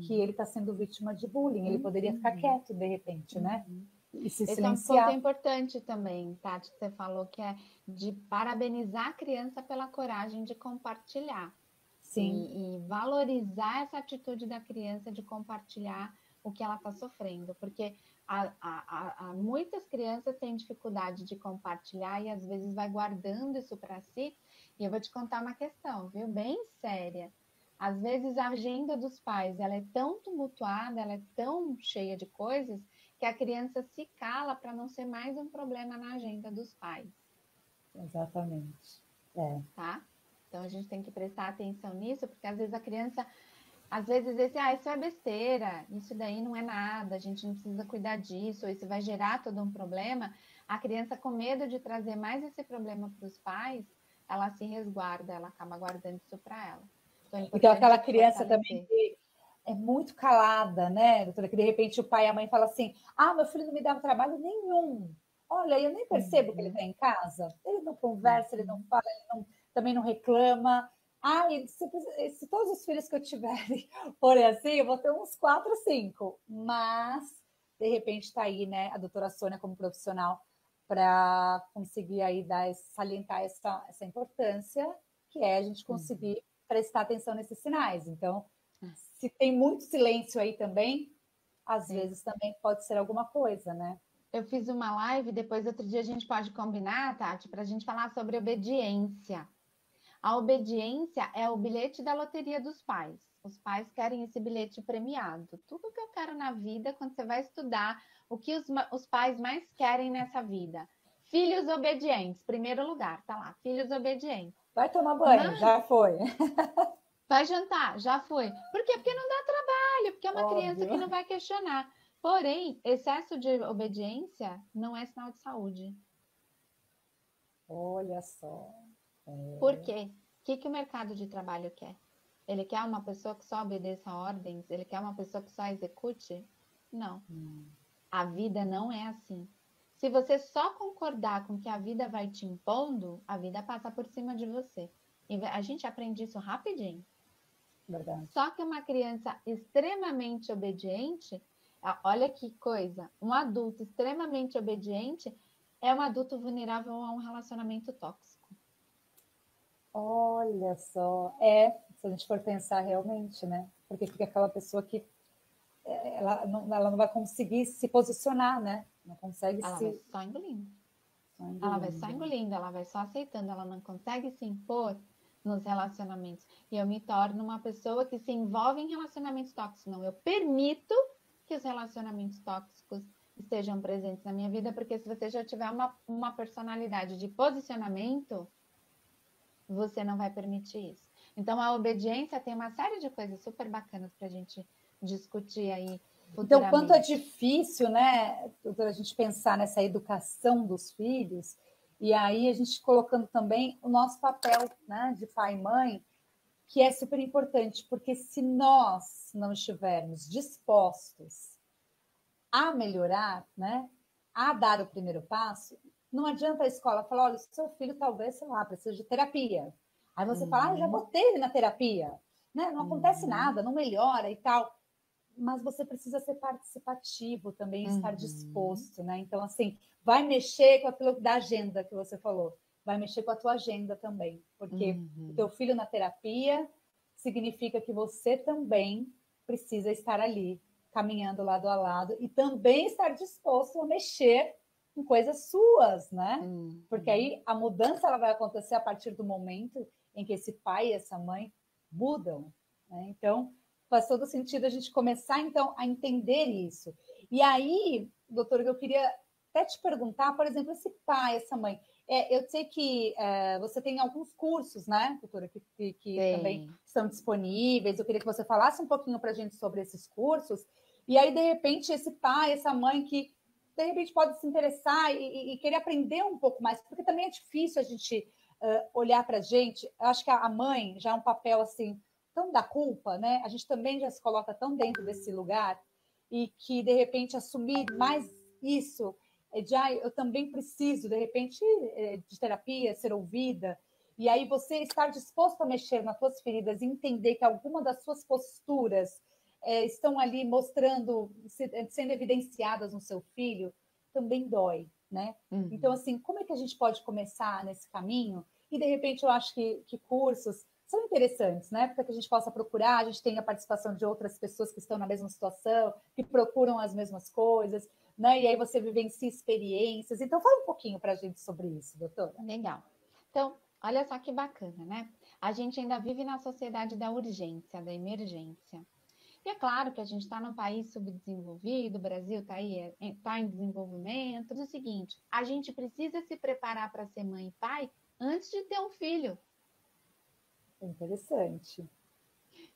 que ele está sendo vítima de bullying. Ele poderia ficar quieto, de repente, né? E se Esse silenciar. é um ponto importante também, Tati, que você falou, que é de parabenizar a criança pela coragem de compartilhar. Sim. E valorizar essa atitude da criança de compartilhar o que ela está sofrendo, porque muitas crianças têm dificuldade de compartilhar e às vezes vai guardando isso para si. E eu vou te contar uma questão, viu? Bem séria. Às vezes a agenda dos pais ela é tão tumultuada, ela é tão cheia de coisas, que a criança se cala para não ser mais um problema na agenda dos pais. Exatamente. Tá? Então a gente tem que prestar atenção nisso, porque às vezes a criança, às vezes isso é besteira, isso daí não é nada, a gente não precisa cuidar disso, ou isso vai gerar todo um problema. A criança, com medo de trazer mais esse problema para os pais, ela se resguarda, ela acaba guardando isso para ela. Então aquela criança também que é muito calada, né, doutora? Que de repente o pai e a mãe falam assim: ah, meu filho não me dá trabalho nenhum. Olha, eu nem percebo que ele está em casa. Ele não conversa, ele não fala, também não reclama. Ah, se todos os filhos que eu tiverem forem assim, eu vou ter uns 4, 5. Mas, de repente, está aí, né, a doutora Sônia como profissional para conseguir aí salientar essa importância, que é a gente conseguir prestar atenção nesses sinais. Então, se tem muito silêncio aí também, às vezes também pode ser alguma coisa, né? Eu fiz uma live, depois outro dia a gente pode combinar, Tati, para a gente falar sobre obediência. A obediência é o bilhete da loteria dos pais. Os pais querem esse bilhete premiado. Tudo que eu quero na vida, quando você vai estudar, o que os pais mais querem nessa vida? Filhos obedientes, primeiro lugar, tá lá, filhos obedientes. Vai tomar banho, já foi. Vai jantar, já foi. Por quê? Porque não dá trabalho, porque é uma criança que não vai questionar. Porém, excesso de obediência não é sinal de saúde. Olha só. Por quê? O que o mercado de trabalho quer? Ele quer uma pessoa que só obedeça ordens? Ele quer uma pessoa que só execute? Não. A vida não é assim. Se você só concordar com o que a vida vai te impondo, a vida passa por cima de você. E a gente aprende isso rapidinho. Verdade. Só que uma criança extremamente obediente, olha que coisa, um adulto extremamente obediente é um adulto vulnerável a um relacionamento tóxico. Olha só, se a gente for pensar realmente, né? Porque fica aquela pessoa que ela não vai conseguir se posicionar, né? Não consegue ela vai só engolindo. Ela vai só engolindo, ela vai só aceitando, ela não consegue se impor nos relacionamentos. E eu me torno uma pessoa que se envolve em relacionamentos tóxicos. Não, eu permito que os relacionamentos tóxicos estejam presentes na minha vida, porque se você já tiver uma personalidade de posicionamento, você não vai permitir isso. Então, a obediência tem uma série de coisas super bacanas para a gente discutir aí futuramente. Então, quanto é difícil, né, doutora, a gente pensar nessa educação dos filhos, e aí a gente colocando também o nosso papel, né, de pai e mãe, que é super importante, porque se nós não estivermos dispostos a melhorar, né, a dar o primeiro passo, não adianta a escola falar, olha, seu filho talvez, sei lá, precisa de terapia. Aí você fala, já botei ele na terapia, né? Não acontece nada, não melhora e tal. Mas você precisa ser participativo também, estar disposto, né? Então, assim, vai mexer com aquilo da agenda que você falou, vai mexer com a tua agenda também, porque o teu filho na terapia significa que você também precisa estar ali, caminhando lado a lado, e também estar disposto a mexer com coisas suas, né? Porque aí a mudança ela vai acontecer a partir do momento em que esse pai e essa mãe mudam, né? Então, faz todo sentido a gente começar, então, a entender isso. E aí, doutora, eu queria até te perguntar, por exemplo, esse pai, essa mãe. Eu sei que você tem alguns cursos, né, doutora, que também estão disponíveis. Eu queria que você falasse um pouquinho para a gente sobre esses cursos. E aí, de repente, esse pai, essa mãe que, de repente, pode se interessar e querer aprender um pouco mais, porque também é difícil a gente olhar para a gente. Eu acho que a mãe já é um papel, assim, tão da culpa, né? A gente também já se coloca tão dentro desse lugar e que, de repente, assumir mais isso, eu também preciso, de repente, de terapia, ser ouvida, e aí você estar disposto a mexer nas suas feridas e entender que alguma das suas posturas estão ali mostrando, sendo evidenciadas no seu filho, também dói, né? Então, assim, como é que a gente pode começar nesse caminho? E, de repente, eu acho que cursos são interessantes, né? Para que a gente possa procurar, a gente tem a participação de outras pessoas que estão na mesma situação, que procuram as mesmas coisas, né? E aí você vivencia experiências. Então, fala um pouquinho para a gente sobre isso, doutora. Legal. Então, olha só que bacana, né? A gente ainda vive na sociedade da urgência, da emergência. E é claro que a gente está num país subdesenvolvido, o Brasil está aí, está em desenvolvimento. É o seguinte, a gente precisa se preparar para ser mãe e pai antes de ter um filho. Interessante.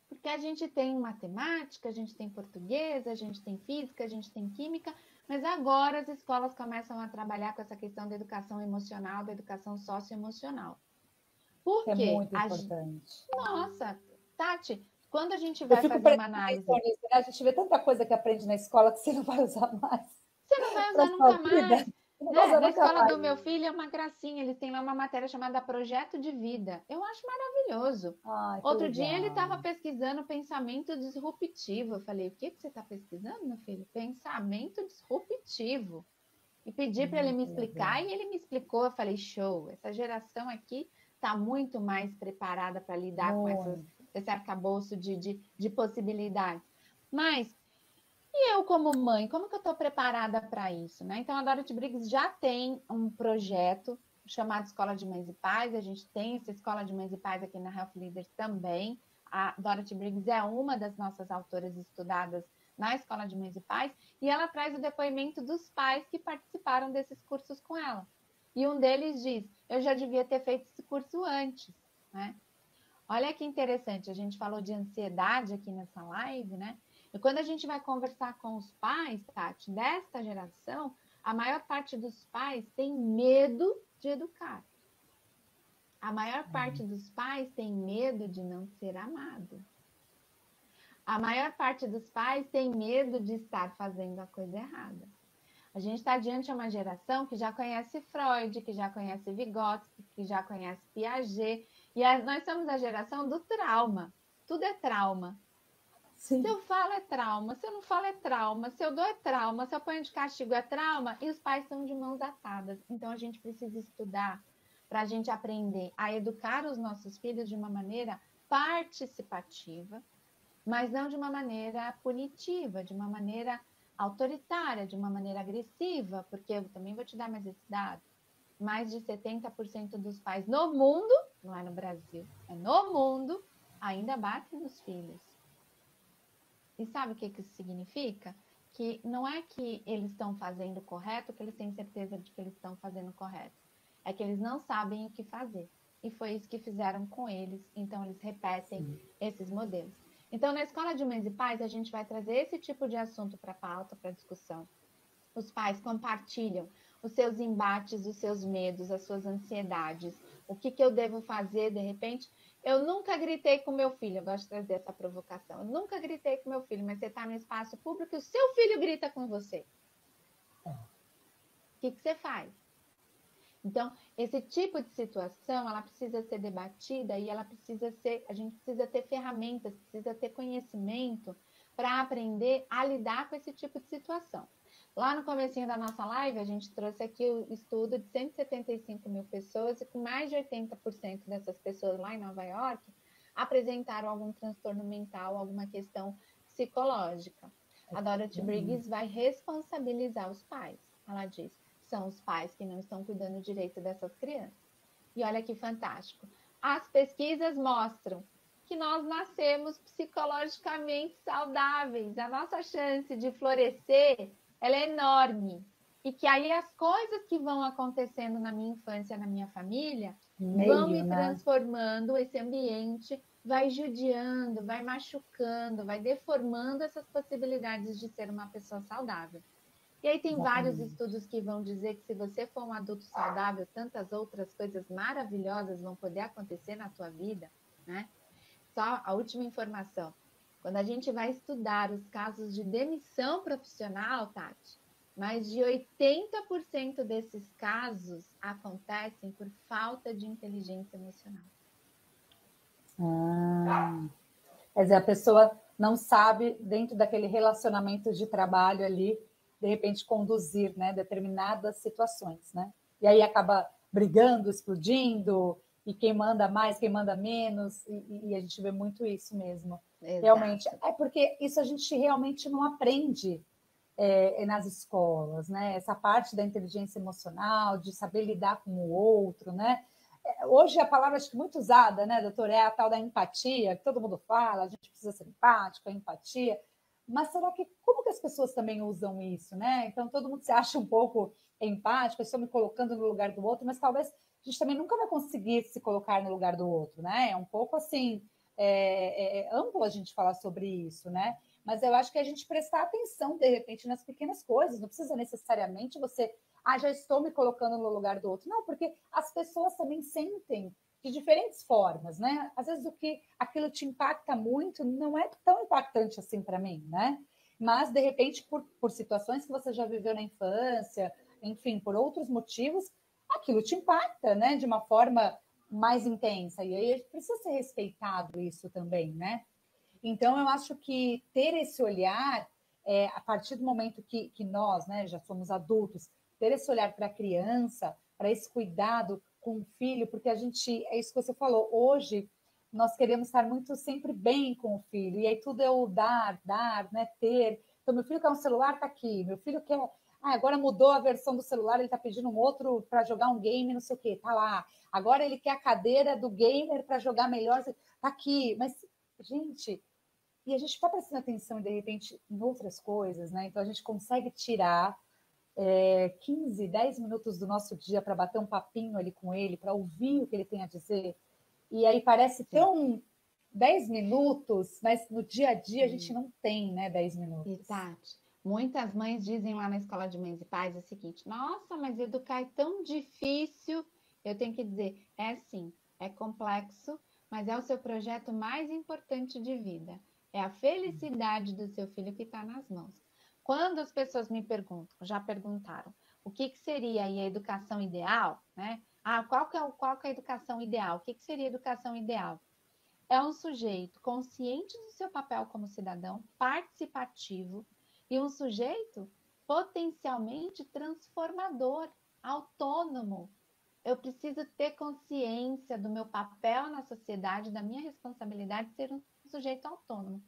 Porque a gente tem matemática, a gente tem português, a gente tem física, a gente tem química, mas agora as escolas começam a trabalhar com essa questão da educação emocional, da educação socioemocional. Por quê? É muito importante. Nossa, Tati, quando a gente vai fazer uma análise... Nisso, né? A gente vê tanta coisa que aprende na escola que você não vai usar mais. Você não vai usar nunca mais. Né? Na escola do meu filho é uma gracinha, eles têm lá uma matéria chamada Projeto de Vida. Eu acho maravilhoso. Outro dia ele estava pesquisando pensamento disruptivo. Eu falei, o que você está pesquisando, meu filho? Pensamento disruptivo. E pedi para ele me explicar e ele me explicou. Eu falei, show, essa geração aqui está muito mais preparada para lidar com esse arcabouço de possibilidades. Mas e eu, como mãe, como que eu estou preparada para isso, né? Então, a Dorothy Briggs já tem um projeto chamado Escola de Mães e Pais. A gente tem essa Escola de Mães e Pais aqui na Health Leaders também. A Dorothy Briggs é uma das nossas autoras estudadas na Escola de Mães e Pais. E ela traz o depoimento dos pais que participaram desses cursos com ela. E um deles diz, eu já devia ter feito esse curso antes, né? Olha que interessante, a gente falou de ansiedade aqui nessa live, né? E quando a gente vai conversar com os pais, Tati, desta geração, a maior parte dos pais tem medo de educar. A maior parte dos pais tem medo de não ser amado. A maior parte dos pais tem medo de estar fazendo a coisa errada. A gente está diante de uma geração que já conhece Freud, que já conhece Vygotsky, que já conhece Piaget. E nós somos a geração do trauma. Tudo é trauma. Sim. Se eu falo é trauma, se eu não falo é trauma, se eu dou é trauma, se eu ponho de castigo é trauma, e os pais estão de mãos atadas. Então, a gente precisa estudar para a gente aprender a educar os nossos filhos de uma maneira participativa, mas não de uma maneira punitiva, de uma maneira autoritária, de uma maneira agressiva, porque eu também vou te dar mais esse dado. Mais de 70% dos pais no mundo, não é no Brasil, é no mundo, ainda batem nos filhos. E sabe o que isso significa? Que não é que eles estão fazendo correto, que eles têm certeza de que eles estão fazendo correto. É que eles não sabem o que fazer. E foi isso que fizeram com eles. Então, eles repetem esses modelos. Então, na Escola de Mães e Pais, a gente vai trazer esse tipo de assunto para a pauta, para a discussão. Os pais compartilham os seus embates, os seus medos, as suas ansiedades. O que eu devo fazer, de repente? Eu nunca gritei com meu filho, eu gosto de trazer essa provocação. Eu nunca gritei com meu filho, mas você está no espaço público e o seu filho grita com você. O que você faz? Então, esse tipo de situação, ela precisa ser debatida e ela precisa ser, a gente precisa ter ferramentas, precisa ter conhecimento para aprender a lidar com esse tipo de situação. Lá no comecinho da nossa live, a gente trouxe aqui o estudo de 175 mil pessoas e com mais de 80% dessas pessoas lá em Nova York apresentaram algum transtorno mental, alguma questão psicológica. A Dorothy Briggs vai responsabilizar os pais. Ela diz, são os pais que não estão cuidando direito dessas crianças. E olha que fantástico. As pesquisas mostram que nós nascemos psicologicamente saudáveis. A nossa chance de florescer, ela é enorme. E que aí as coisas que vão acontecendo na minha infância, na minha família, vão me transformando esse ambiente, vai judiando, vai machucando, vai deformando essas possibilidades de ser uma pessoa saudável. E aí tem vários estudos que vão dizer que se você for um adulto saudável, tantas outras coisas maravilhosas vão poder acontecer na tua vida, né? Só a última informação. Quando a gente vai estudar os casos de demissão profissional, Tati, mais de 80% desses casos acontecem por falta de inteligência emocional. Quer dizer, a pessoa não sabe, dentro daquele relacionamento de trabalho ali, de repente conduzir, né, determinadas situações, né? E aí acaba brigando, explodindo, e quem manda mais, quem manda menos, e a gente vê muito isso mesmo. Exato. Realmente, é porque isso a gente realmente não aprende nas escolas, né? Essa parte da inteligência emocional, de saber lidar com o outro, né? Hoje a palavra acho que muito usada, né, doutora, é a tal da empatia, que todo mundo fala, a gente precisa ser empático, a empatia. Mas será que, como que as pessoas também usam isso, né? Então, todo mundo se acha um pouco empático, eu estou me colocando no lugar do outro, mas talvez a gente também nunca vai conseguir se colocar no lugar do outro, né? É um pouco assim, amplo a gente falar sobre isso, né? Mas eu acho que a gente prestar atenção, de repente, nas pequenas coisas, não precisa necessariamente você, já estou me colocando no lugar do outro. Não, porque as pessoas também sentem de diferentes formas, né? Às vezes aquilo te impacta muito, não é tão impactante assim para mim, né? Mas, de repente, por situações que você já viveu na infância, enfim, por outros motivos, aquilo te impacta, né? De uma forma mais intensa. E aí precisa ser respeitado isso também, né? Então, eu acho que ter esse olhar, a partir do momento que nós, né, já somos adultos, ter esse olhar para a criança, para esse cuidado com o filho, porque a gente, é isso que você falou, hoje nós queremos estar muito sempre bem com o filho, e aí tudo é o dar, né, ter. Então, meu filho quer um celular, está aqui, meu filho quer, agora mudou a versão do celular, ele está pedindo um outro para jogar um game, não sei o quê, está lá. Agora ele quer a cadeira do gamer para jogar melhor, está aqui. Mas, gente, e a gente está prestando atenção, de repente, em outras coisas, né? Então, a gente consegue tirar 15, 10 minutos do nosso dia para bater um papinho ali com ele, para ouvir o que ele tem a dizer. E aí parece tão 10 minutos, mas no dia a dia a gente não tem, né, 10 minutos. E, Tati, muitas mães dizem lá na Escola de Mães e Pais o seguinte, nossa, mas educar é tão difícil. Eu tenho que dizer, sim, é complexo, mas é o seu projeto mais importante de vida. É a felicidade do seu filho que está nas mãos. Quando as pessoas me perguntam, já perguntaram, o que seria aí a educação ideal, né? Qual que é a educação ideal? O que seria a educação ideal? É um sujeito consciente do seu papel como cidadão, participativo, e um sujeito potencialmente transformador, autônomo. Eu preciso ter consciência do meu papel na sociedade, da minha responsabilidade de ser um sujeito autônomo.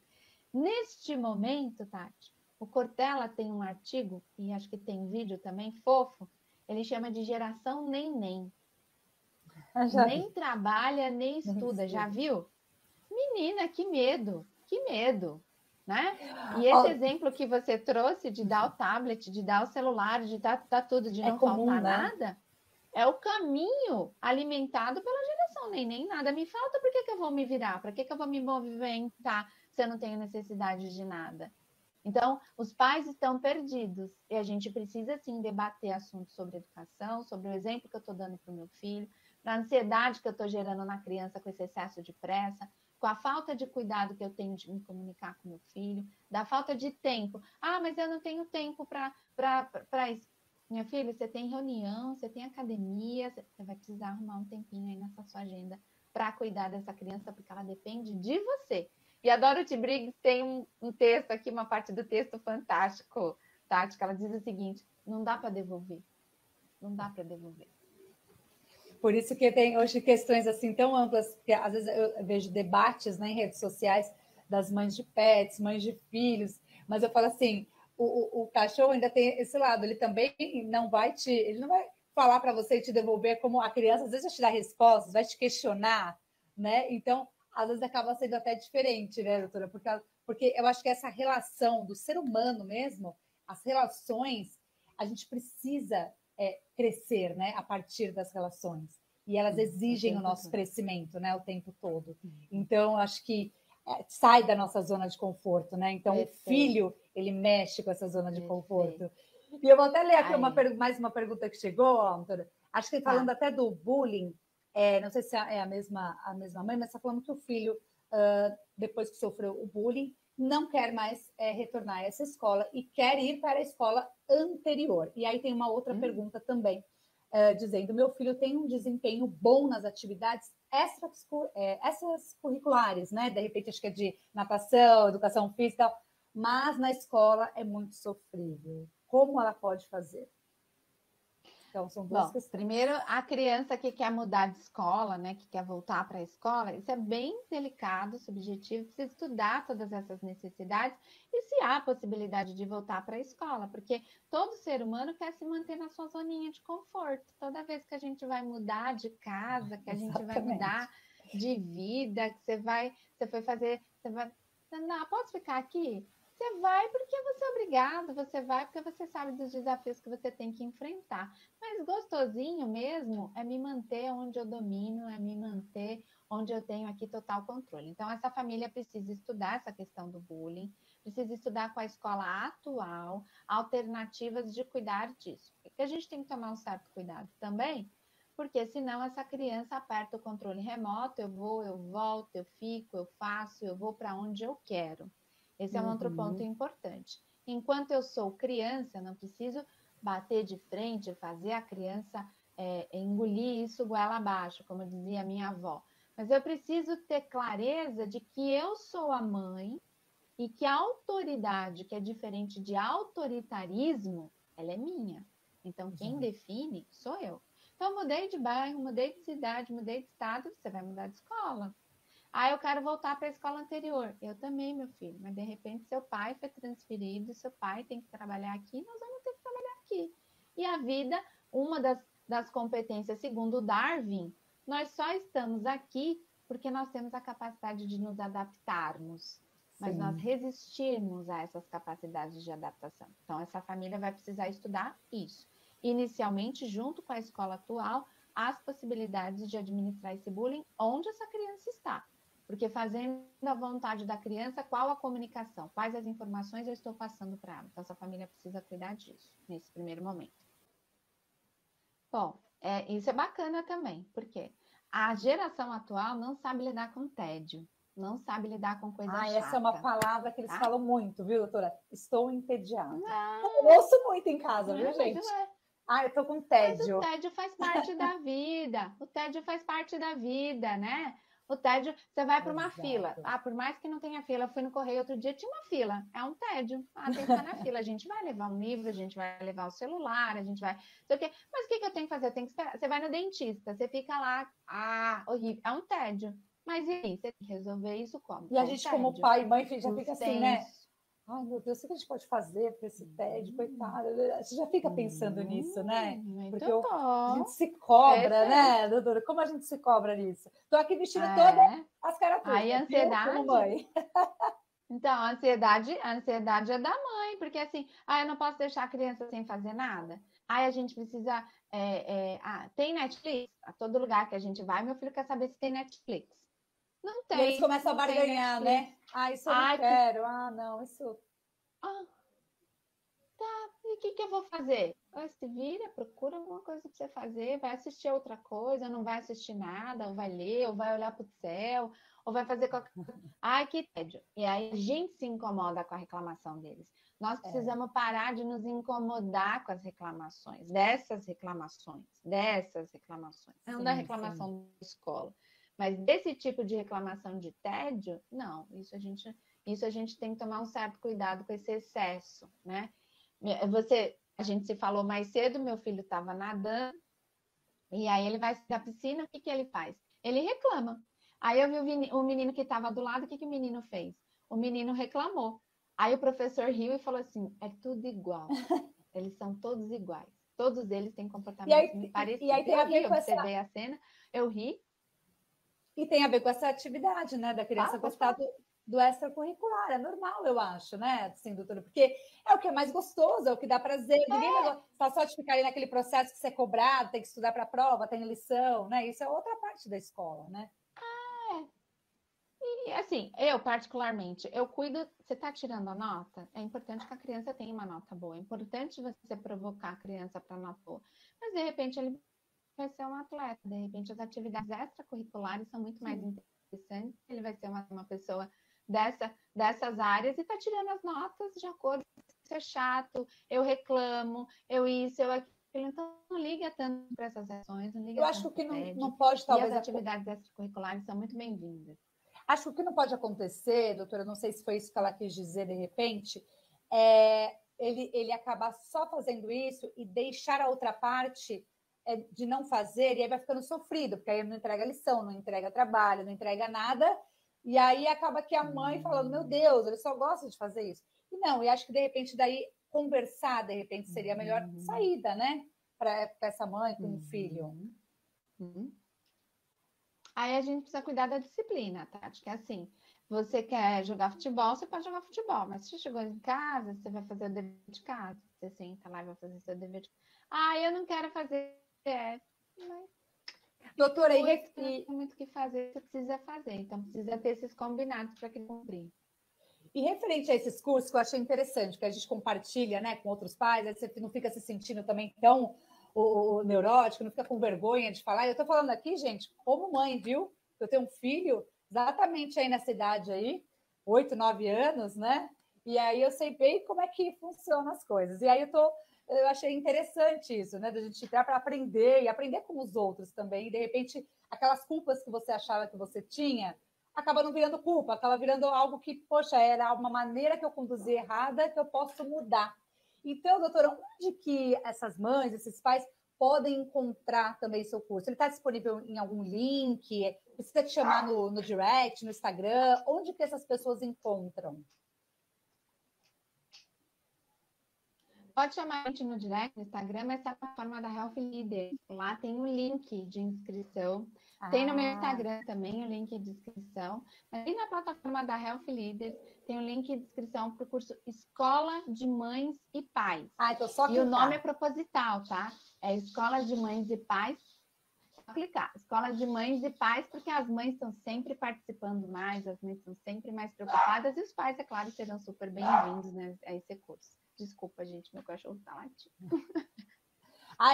Neste momento, Tati, o Cortella tem um artigo, e acho que tem vídeo também, fofo, ele chama de geração nem. Nem trabalha, nem estuda, já viu? Menina, que medo, né? E esse exemplo que você trouxe de dar o tablet, de dar o celular, de dar tudo, de não faltar nada, é o caminho alimentado pela geração nem nada me falta, por que eu vou me virar? Para que eu vou me movimentar se eu não tenho necessidade de nada? Então, os pais estão perdidos e a gente precisa, sim, debater assuntos sobre educação, sobre o exemplo que eu estou dando para o meu filho, para a ansiedade que eu estou gerando na criança com esse excesso de pressa, com a falta de cuidado que eu tenho de me comunicar com meu filho, da falta de tempo. Ah, mas eu não tenho tempo para isso. Minha filha, você tem reunião, você tem academia, você vai precisar arrumar um tempinho aí nessa sua agenda para cuidar dessa criança, porque ela depende de você. E a Dorothy Briggs tem um texto aqui, uma parte do texto fantástico, Tati, que ela diz o seguinte: não dá para devolver. Não dá para devolver. Por isso que tem hoje questões assim tão amplas, que às vezes eu vejo debates, né, em redes sociais das mães de pets, mães de filhos, mas eu falo assim, o cachorro ainda tem esse lado, ele também ele não vai falar para você e te devolver como a criança, às vezes vai te dar respostas, vai te questionar, né? Então, às vezes acaba sendo até diferente, né, doutora? Porque eu acho que essa relação do ser humano mesmo, as relações, a gente precisa crescer, né, a partir das relações. E elas exigem o nosso crescimento, né, o tempo todo. Então, acho que sai da nossa zona de conforto, né? Então, o filho, ele mexe com essa zona de conforto. E eu vou até ler aqui mais uma pergunta que chegou, Antônia. Acho que falando até do bullying, não sei se é a mesma mãe, mas está falando que o filho, depois que sofreu o bullying, não quer mais retornar a essa escola e quer ir para a escola anterior. E aí tem uma outra pergunta também, dizendo: meu filho tem um desempenho bom nas atividades extracurriculares, né? De repente, acho que é de natação, educação física, mas na escola é muito sofrível. Como ela pode fazer? Então, são duas questões. Primeiro, a criança que quer mudar de escola, né, que quer voltar para a escola, isso é bem delicado, subjetivo, precisa estudar todas essas necessidades e se há a possibilidade de voltar para a escola, porque todo ser humano quer se manter na sua zoninha de conforto. Toda vez que a gente vai mudar de casa, que a gente vai mudar de vida, que você vai não, posso ficar aqui? Você vai porque você é obrigado, você vai porque você sabe dos desafios que você tem que enfrentar. Mas gostosinho mesmo é me manter onde eu domino, é me manter onde eu tenho aqui total controle. Então, essa família precisa estudar essa questão do bullying, precisa estudar com a escola atual, alternativas de cuidar disso. Porque a gente tem que tomar um certo cuidado também, porque senão essa criança aperta o controle remoto, eu vou, eu volto, eu fico, eu faço, eu vou para onde eu quero. Esse é um outro ponto importante. Enquanto eu sou criança, não preciso bater de frente, fazer a criança engolir isso goela abaixo, como dizia minha avó. Mas eu preciso ter clareza de que eu sou a mãe e que a autoridade, que é diferente de autoritarismo, ela é minha. Então, quem define sou eu. Então, mudei de bairro, mudei de cidade, mudei de estado, você vai mudar de escola. Eu quero voltar para a escola anterior. Eu também, meu filho. Mas, de repente, seu pai foi transferido, seu pai tem que trabalhar aqui, nós vamos ter que trabalhar aqui. E a vida, uma das competências, segundo Darwin, nós só estamos aqui porque nós temos a capacidade de nos adaptarmos. Mas nós resistirmos a essas capacidades de adaptação. Então, essa família vai precisar estudar isso. Inicialmente, junto com a escola atual, as possibilidades de administrar esse bullying onde essa criança está. Porque fazendo a vontade da criança, qual a comunicação? Quais as informações eu estou passando para ela? Então, essa família precisa cuidar disso, nesse primeiro momento. Bom, isso é bacana também, porque a geração atual não sabe lidar com tédio, não sabe lidar com coisa chata. Essa é uma palavra que eles falam muito, viu, doutora? Estou entediada. Eu ouço muito em casa, viu, gente? Eu tô com tédio. Mas o tédio faz parte da vida. O tédio faz parte da vida, né? O tédio, você vai para uma fila. Por mais que não tenha fila, eu fui no correio outro dia, tinha uma fila. É um tédio. Tem que estar na fila. A gente vai levar um livro, a gente vai levar o celular, a gente vai... Mas o que eu tenho que fazer? Eu tenho que esperar. Você vai no dentista, você fica lá, horrível. É um tédio. Mas e aí? Você tem que resolver isso como? E a gente, como pai e mãe, já fica assim, né? Ai, meu Deus, o que a gente pode fazer para esse tédio, coitado? Você já fica pensando nisso, né? Porque a gente se cobra, né, doutora? Como a gente se cobra nisso? Estou aqui vestindo todas as caraturas. Aí a ansiedade... Como mãe. Então, a ansiedade é da mãe, porque assim, eu não posso deixar a criança sem fazer nada. A gente precisa... tem Netflix? A todo lugar que a gente vai, meu filho quer saber se tem Netflix. Não tem. E eles começam a barganhar, né? Isso eu não quero. Não, isso... Tá, E o que eu vou fazer? Se vira, procura alguma coisa para você fazer, vai assistir outra coisa, não vai assistir nada, ou vai ler, ou vai olhar para o céu, ou vai fazer qualquer coisa. Ai, que tédio. E aí a gente se incomoda com a reclamação deles. Nós precisamos parar de nos incomodar com as reclamações, dessas reclamações. Não da reclamação da escola, mas desse tipo de reclamação de tédio, não. Isso a gente tem que tomar um certo cuidado com esse excesso, né? A gente se falou mais cedo, meu filho estava nadando, e aí ele vai da piscina, o que ele faz? Ele reclama. Aí eu vi o menino que estava do lado, o que o menino fez? O menino reclamou. Aí o professor riu e falou assim, é tudo igual. Eles são todos iguais. Todos eles têm comportamentos parecidos. E aí tem a ver com observei a cena, eu ri. E tem a ver com essa atividade, né, da criança gostar do extracurricular. É normal, eu acho, né, assim, doutora? Porque é o que é mais gostoso, é o que dá prazer. Ninguém vai gostar só de ficar ali naquele processo que você é cobrado, tem que estudar para a prova, tem lição, né? Isso é outra parte da escola, né? E assim, eu particularmente, eu cuido. Você está tirando a nota? É importante que a criança tenha uma nota boa. É importante você provocar a criança para nota boa. Mas, de repente, ele vai ser um atleta. De repente, as atividades extracurriculares são muito mais interessantes. Ele vai ser uma pessoa dessas áreas e está tirando as notas de acordo com isso. É chato, eu reclamo, eu isso, eu aquilo. Então, não liga tanto para essas ações. Eu acho que não pode, talvez... E as atividades extracurriculares são muito bem-vindas. Acho que o que não pode acontecer, doutora, não sei se foi isso que ela quis dizer de repente, ele acabar só fazendo isso e deixar a outra parte de não fazer, e aí vai ficando sofrido, porque aí ele não entrega lição, não entrega trabalho, não entrega nada, e aí acaba que a mãe falando, meu Deus, ele só gosta de fazer isso. E não, e acho que de repente daí conversar, de repente, seria a melhor saída, né? Para essa mãe com o filho. Aí a gente precisa cuidar da disciplina, tá? Acho que é assim, você quer jogar futebol, você pode jogar futebol, mas se você chegou em casa, você vai fazer o dever de casa. Você senta lá e vai fazer seu dever de casa. Ah, eu não quero fazer. Mas... Doutora, tem muito o que fazer, você precisa fazer. Então, precisa ter esses combinados para que cumprir. E referente a esses cursos, que eu achei interessante, que a gente compartilha, né, com outros pais, aí você não fica se sentindo também tão... o neurótico, não fica com vergonha de falar. Eu estou falando aqui, gente, como mãe, viu? Eu tenho um filho exatamente aí nessa idade aí, 8, 9 anos, né? E aí eu sei bem como é que funcionam as coisas. E aí eu achei interessante isso, né? Da gente entrar para aprender e aprender com os outros também. E de repente, aquelas culpas que você achava que você tinha, acaba não virando culpa, acaba virando algo que, poxa, era uma maneira que eu conduzi errada que eu posso mudar. Então, doutora, onde que essas mães, esses pais podem encontrar também seu curso? Ele está disponível em algum link? Precisa te chamar no direct, no Instagram? Onde que essas pessoas encontram? Pode chamar a gente no direct, no Instagram, mas é a plataforma da Health Leader. Lá tem o link de inscrição. Tem no meu Instagram também o link de inscrição. Mas e na plataforma da Health Leader tem o link de inscrição para o curso Escola de Mães e Pais. Então só clicar. E o nome é proposital, tá? É Escola de Mães e Pais. Só clicar. Escola de Mães e Pais, porque as mães estão sempre participando mais, as mães estão sempre mais preocupadas, e os pais, é claro, serão super bem-vindos, né, a esse curso. Desculpa, gente, meu cachorro está latindo.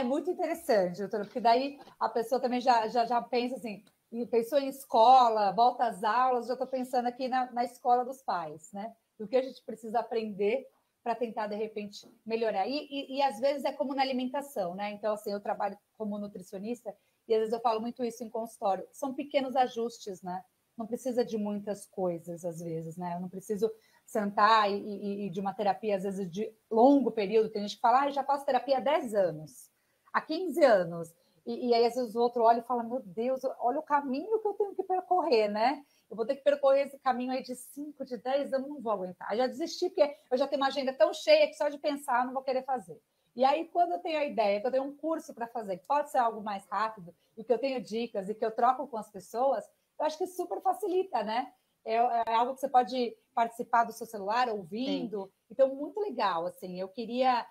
Muito interessante, doutora, porque daí a pessoa também já pensa assim, pensou em escola, volta às aulas, já estou pensando aqui na escola dos pais, né? Do que a gente precisa aprender para tentar, de repente, melhorar. E às vezes é como na alimentação, né? Então, assim, eu trabalho como nutricionista e às vezes eu falo muito isso em consultório. São pequenos ajustes, né? Não precisa de muitas coisas, às vezes, né? Eu não preciso sentar e de uma terapia, às vezes, de longo período. Tem gente que fala, eu já faço terapia há 10 anos, há 15 anos. E aí, às vezes, o outro olha e fala, meu Deus, olha o caminho que eu tenho que percorrer, né? Eu vou ter que percorrer esse caminho aí de 5, de 10 anos, não vou aguentar. Eu já desisti, porque eu já tenho uma agenda tão cheia que só de pensar eu não vou querer fazer. E aí, quando eu tenho a ideia, que eu tenho um curso para fazer, que pode ser algo mais rápido, e que eu tenho dicas, e que eu troco com as pessoas, eu acho que super facilita, né? É algo que você pode participar do seu celular, ouvindo. Sim. Então, muito legal, assim. Eu queria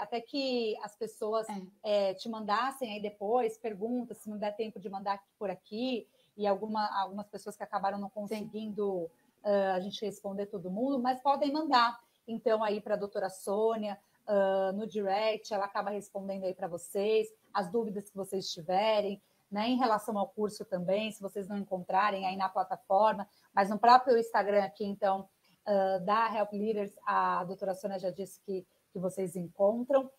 até que as pessoas te mandassem aí depois perguntas, se não der tempo de mandar por aqui, e algumas pessoas que acabaram não conseguindo a gente responder todo mundo, mas podem mandar, então, aí para a doutora Sônia, no direct, ela acaba respondendo aí para vocês, as dúvidas que vocês tiverem, né, em relação ao curso também, se vocês não encontrarem aí na plataforma, mas no próprio Instagram aqui, então, da Help Leaders, a doutora Sônia já disse que vocês encontram.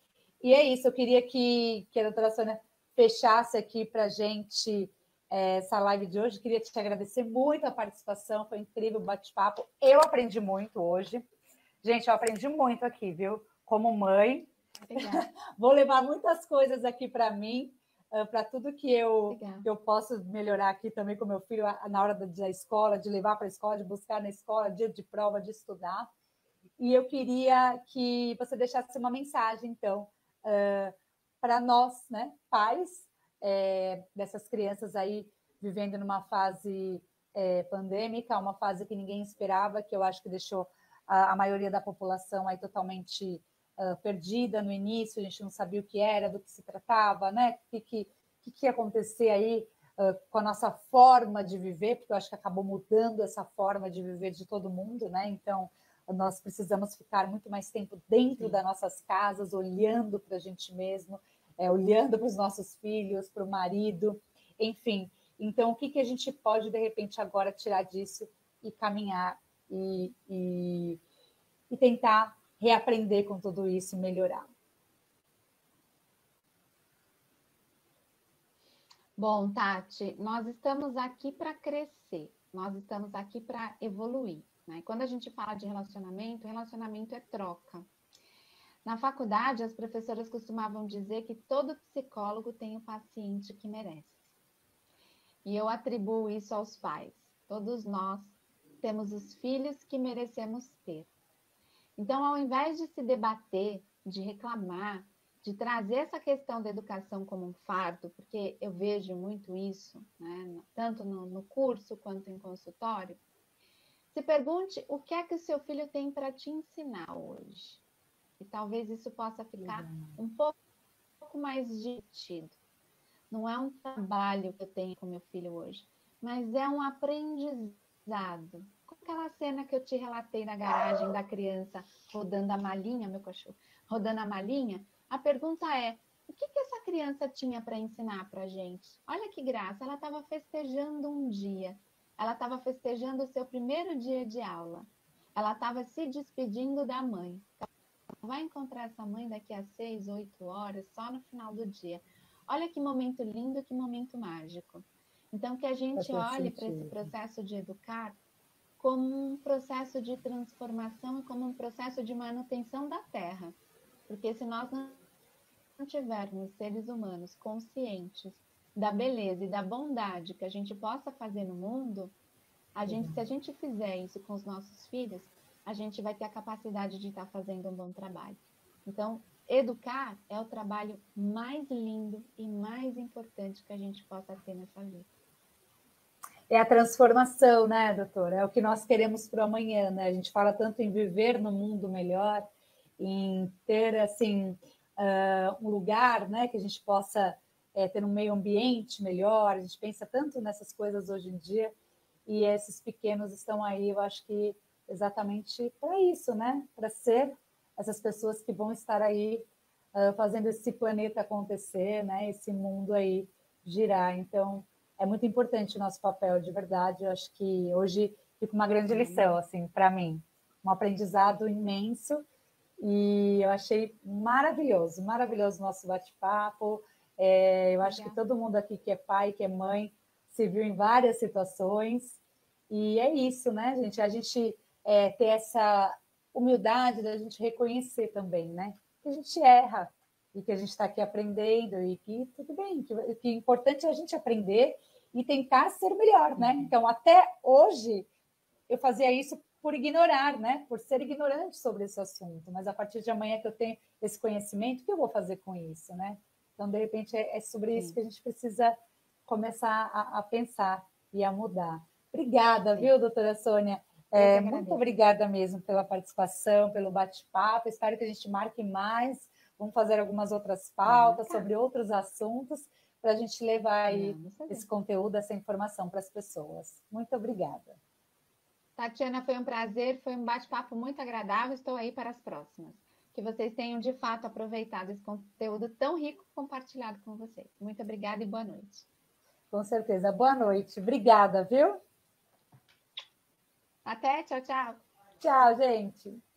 E é isso, eu queria que a doutora Sônia fechasse aqui para a gente essa live de hoje. Queria te agradecer muito a participação, foi incrível o bate-papo. Eu aprendi muito hoje. Gente, eu aprendi muito aqui, viu? Como mãe. Vou levar muitas coisas aqui para mim, para tudo que eu posso melhorar aqui também com meu filho na hora da escola, de levar para a escola, de buscar na escola, dia de prova, de estudar. E eu queria que você deixasse uma mensagem, então, para nós, né, pais dessas crianças aí vivendo numa fase pandêmica, uma fase que ninguém esperava, que eu acho que deixou a maioria da população aí totalmente perdida no início, a gente não sabia o que era, do que se tratava, né? O que ia acontecer aí com a nossa forma de viver, porque eu acho que acabou mudando essa forma de viver de todo mundo, né? Então, nós precisamos ficar muito mais tempo dentro das nossas casas, olhando para a gente mesmo, olhando para os nossos filhos, para o marido, enfim. Então, o que a gente pode, de repente, agora tirar disso e caminhar e tentar reaprender com tudo isso e melhorar? Bom, Tati, nós estamos aqui para crescer, nós estamos aqui para evoluir. Né? Quando a gente fala de relacionamento, relacionamento é troca. Na faculdade, as professoras costumavam dizer que todo psicólogo tem o paciente que merece. E eu atribuo isso aos pais. Todos nós temos os filhos que merecemos ter. Então, ao invés de se debater, de reclamar, de trazer essa questão da educação como um fardo, porque eu vejo muito isso, né? Tanto no curso quanto em consultório, se pergunte o que é que o seu filho tem para te ensinar hoje. E talvez isso possa ficar um pouco mais divertido. Não é um trabalho que eu tenho com meu filho hoje, mas é um aprendizado. Como aquela cena que eu te relatei na garagem da criança rodando a malinha, meu cachorro, rodando a malinha, a pergunta é, o que essa criança tinha para ensinar para a gente? Olha que graça, ela estava festejando um dia. Ela estava festejando o seu primeiro dia de aula. Ela estava se despedindo da mãe. Ela vai encontrar essa mãe daqui a 6, 8 horas, só no final do dia. Olha que momento lindo, que momento mágico. Então, que a gente olhe para esse processo de educar como um processo de transformação e como um processo de manutenção da Terra. Porque se nós não tivermos seres humanos conscientes da beleza e da bondade que a gente possa fazer no mundo, se a gente fizer isso com os nossos filhos, a gente vai ter a capacidade de estar fazendo um bom trabalho. Então, educar é o trabalho mais lindo e mais importante que a gente possa ter nessa vida. É a transformação, né, doutora? É o que nós queremos para o amanhã, né? A gente fala tanto em viver no mundo melhor, em ter, assim, um lugar, né, que a gente possa ter um meio ambiente melhor. A gente pensa tanto nessas coisas hoje em dia e esses pequenos estão aí, eu acho que exatamente para isso, né? Para ser essas pessoas que vão estar aí fazendo esse planeta acontecer, né? Esse mundo aí girar. Então, é muito importante o nosso papel, de verdade. Eu acho que hoje fica uma grande lição, assim, para mim. Um aprendizado imenso. E eu achei maravilhoso o nosso bate-papo. Eu acho que todo mundo aqui que é pai, que é mãe, se viu em várias situações. E é isso, né, gente? A gente ter essa humildade da gente reconhecer também, né? Que a gente erra e que a gente está aqui aprendendo e que tudo bem, que é importante a gente aprender e tentar ser melhor, né? Então, até hoje, eu fazia isso por ignorar, né? Por ser ignorante sobre esse assunto. Mas a partir de amanhã que eu tenho esse conhecimento, o que eu vou fazer com isso, né? Então, de repente, é sobre isso que a gente precisa começar a pensar e a mudar. Obrigada, viu, doutora Sônia? Muito obrigada mesmo pela participação, pelo bate-papo. Espero que a gente marque mais. Vamos fazer algumas outras pautas sobre outros assuntos para a gente levar aí esse conteúdo, essa informação para as pessoas. Muito obrigada. Tatiana, foi um prazer, foi um bate-papo muito agradável. Estou aí para as próximas. que vocês tenham de fato aproveitado esse conteúdo tão rico compartilhado com vocês. Muito obrigada e boa noite. Com certeza. Boa noite. Obrigada, viu? Até, tchau, tchau. Tchau, gente.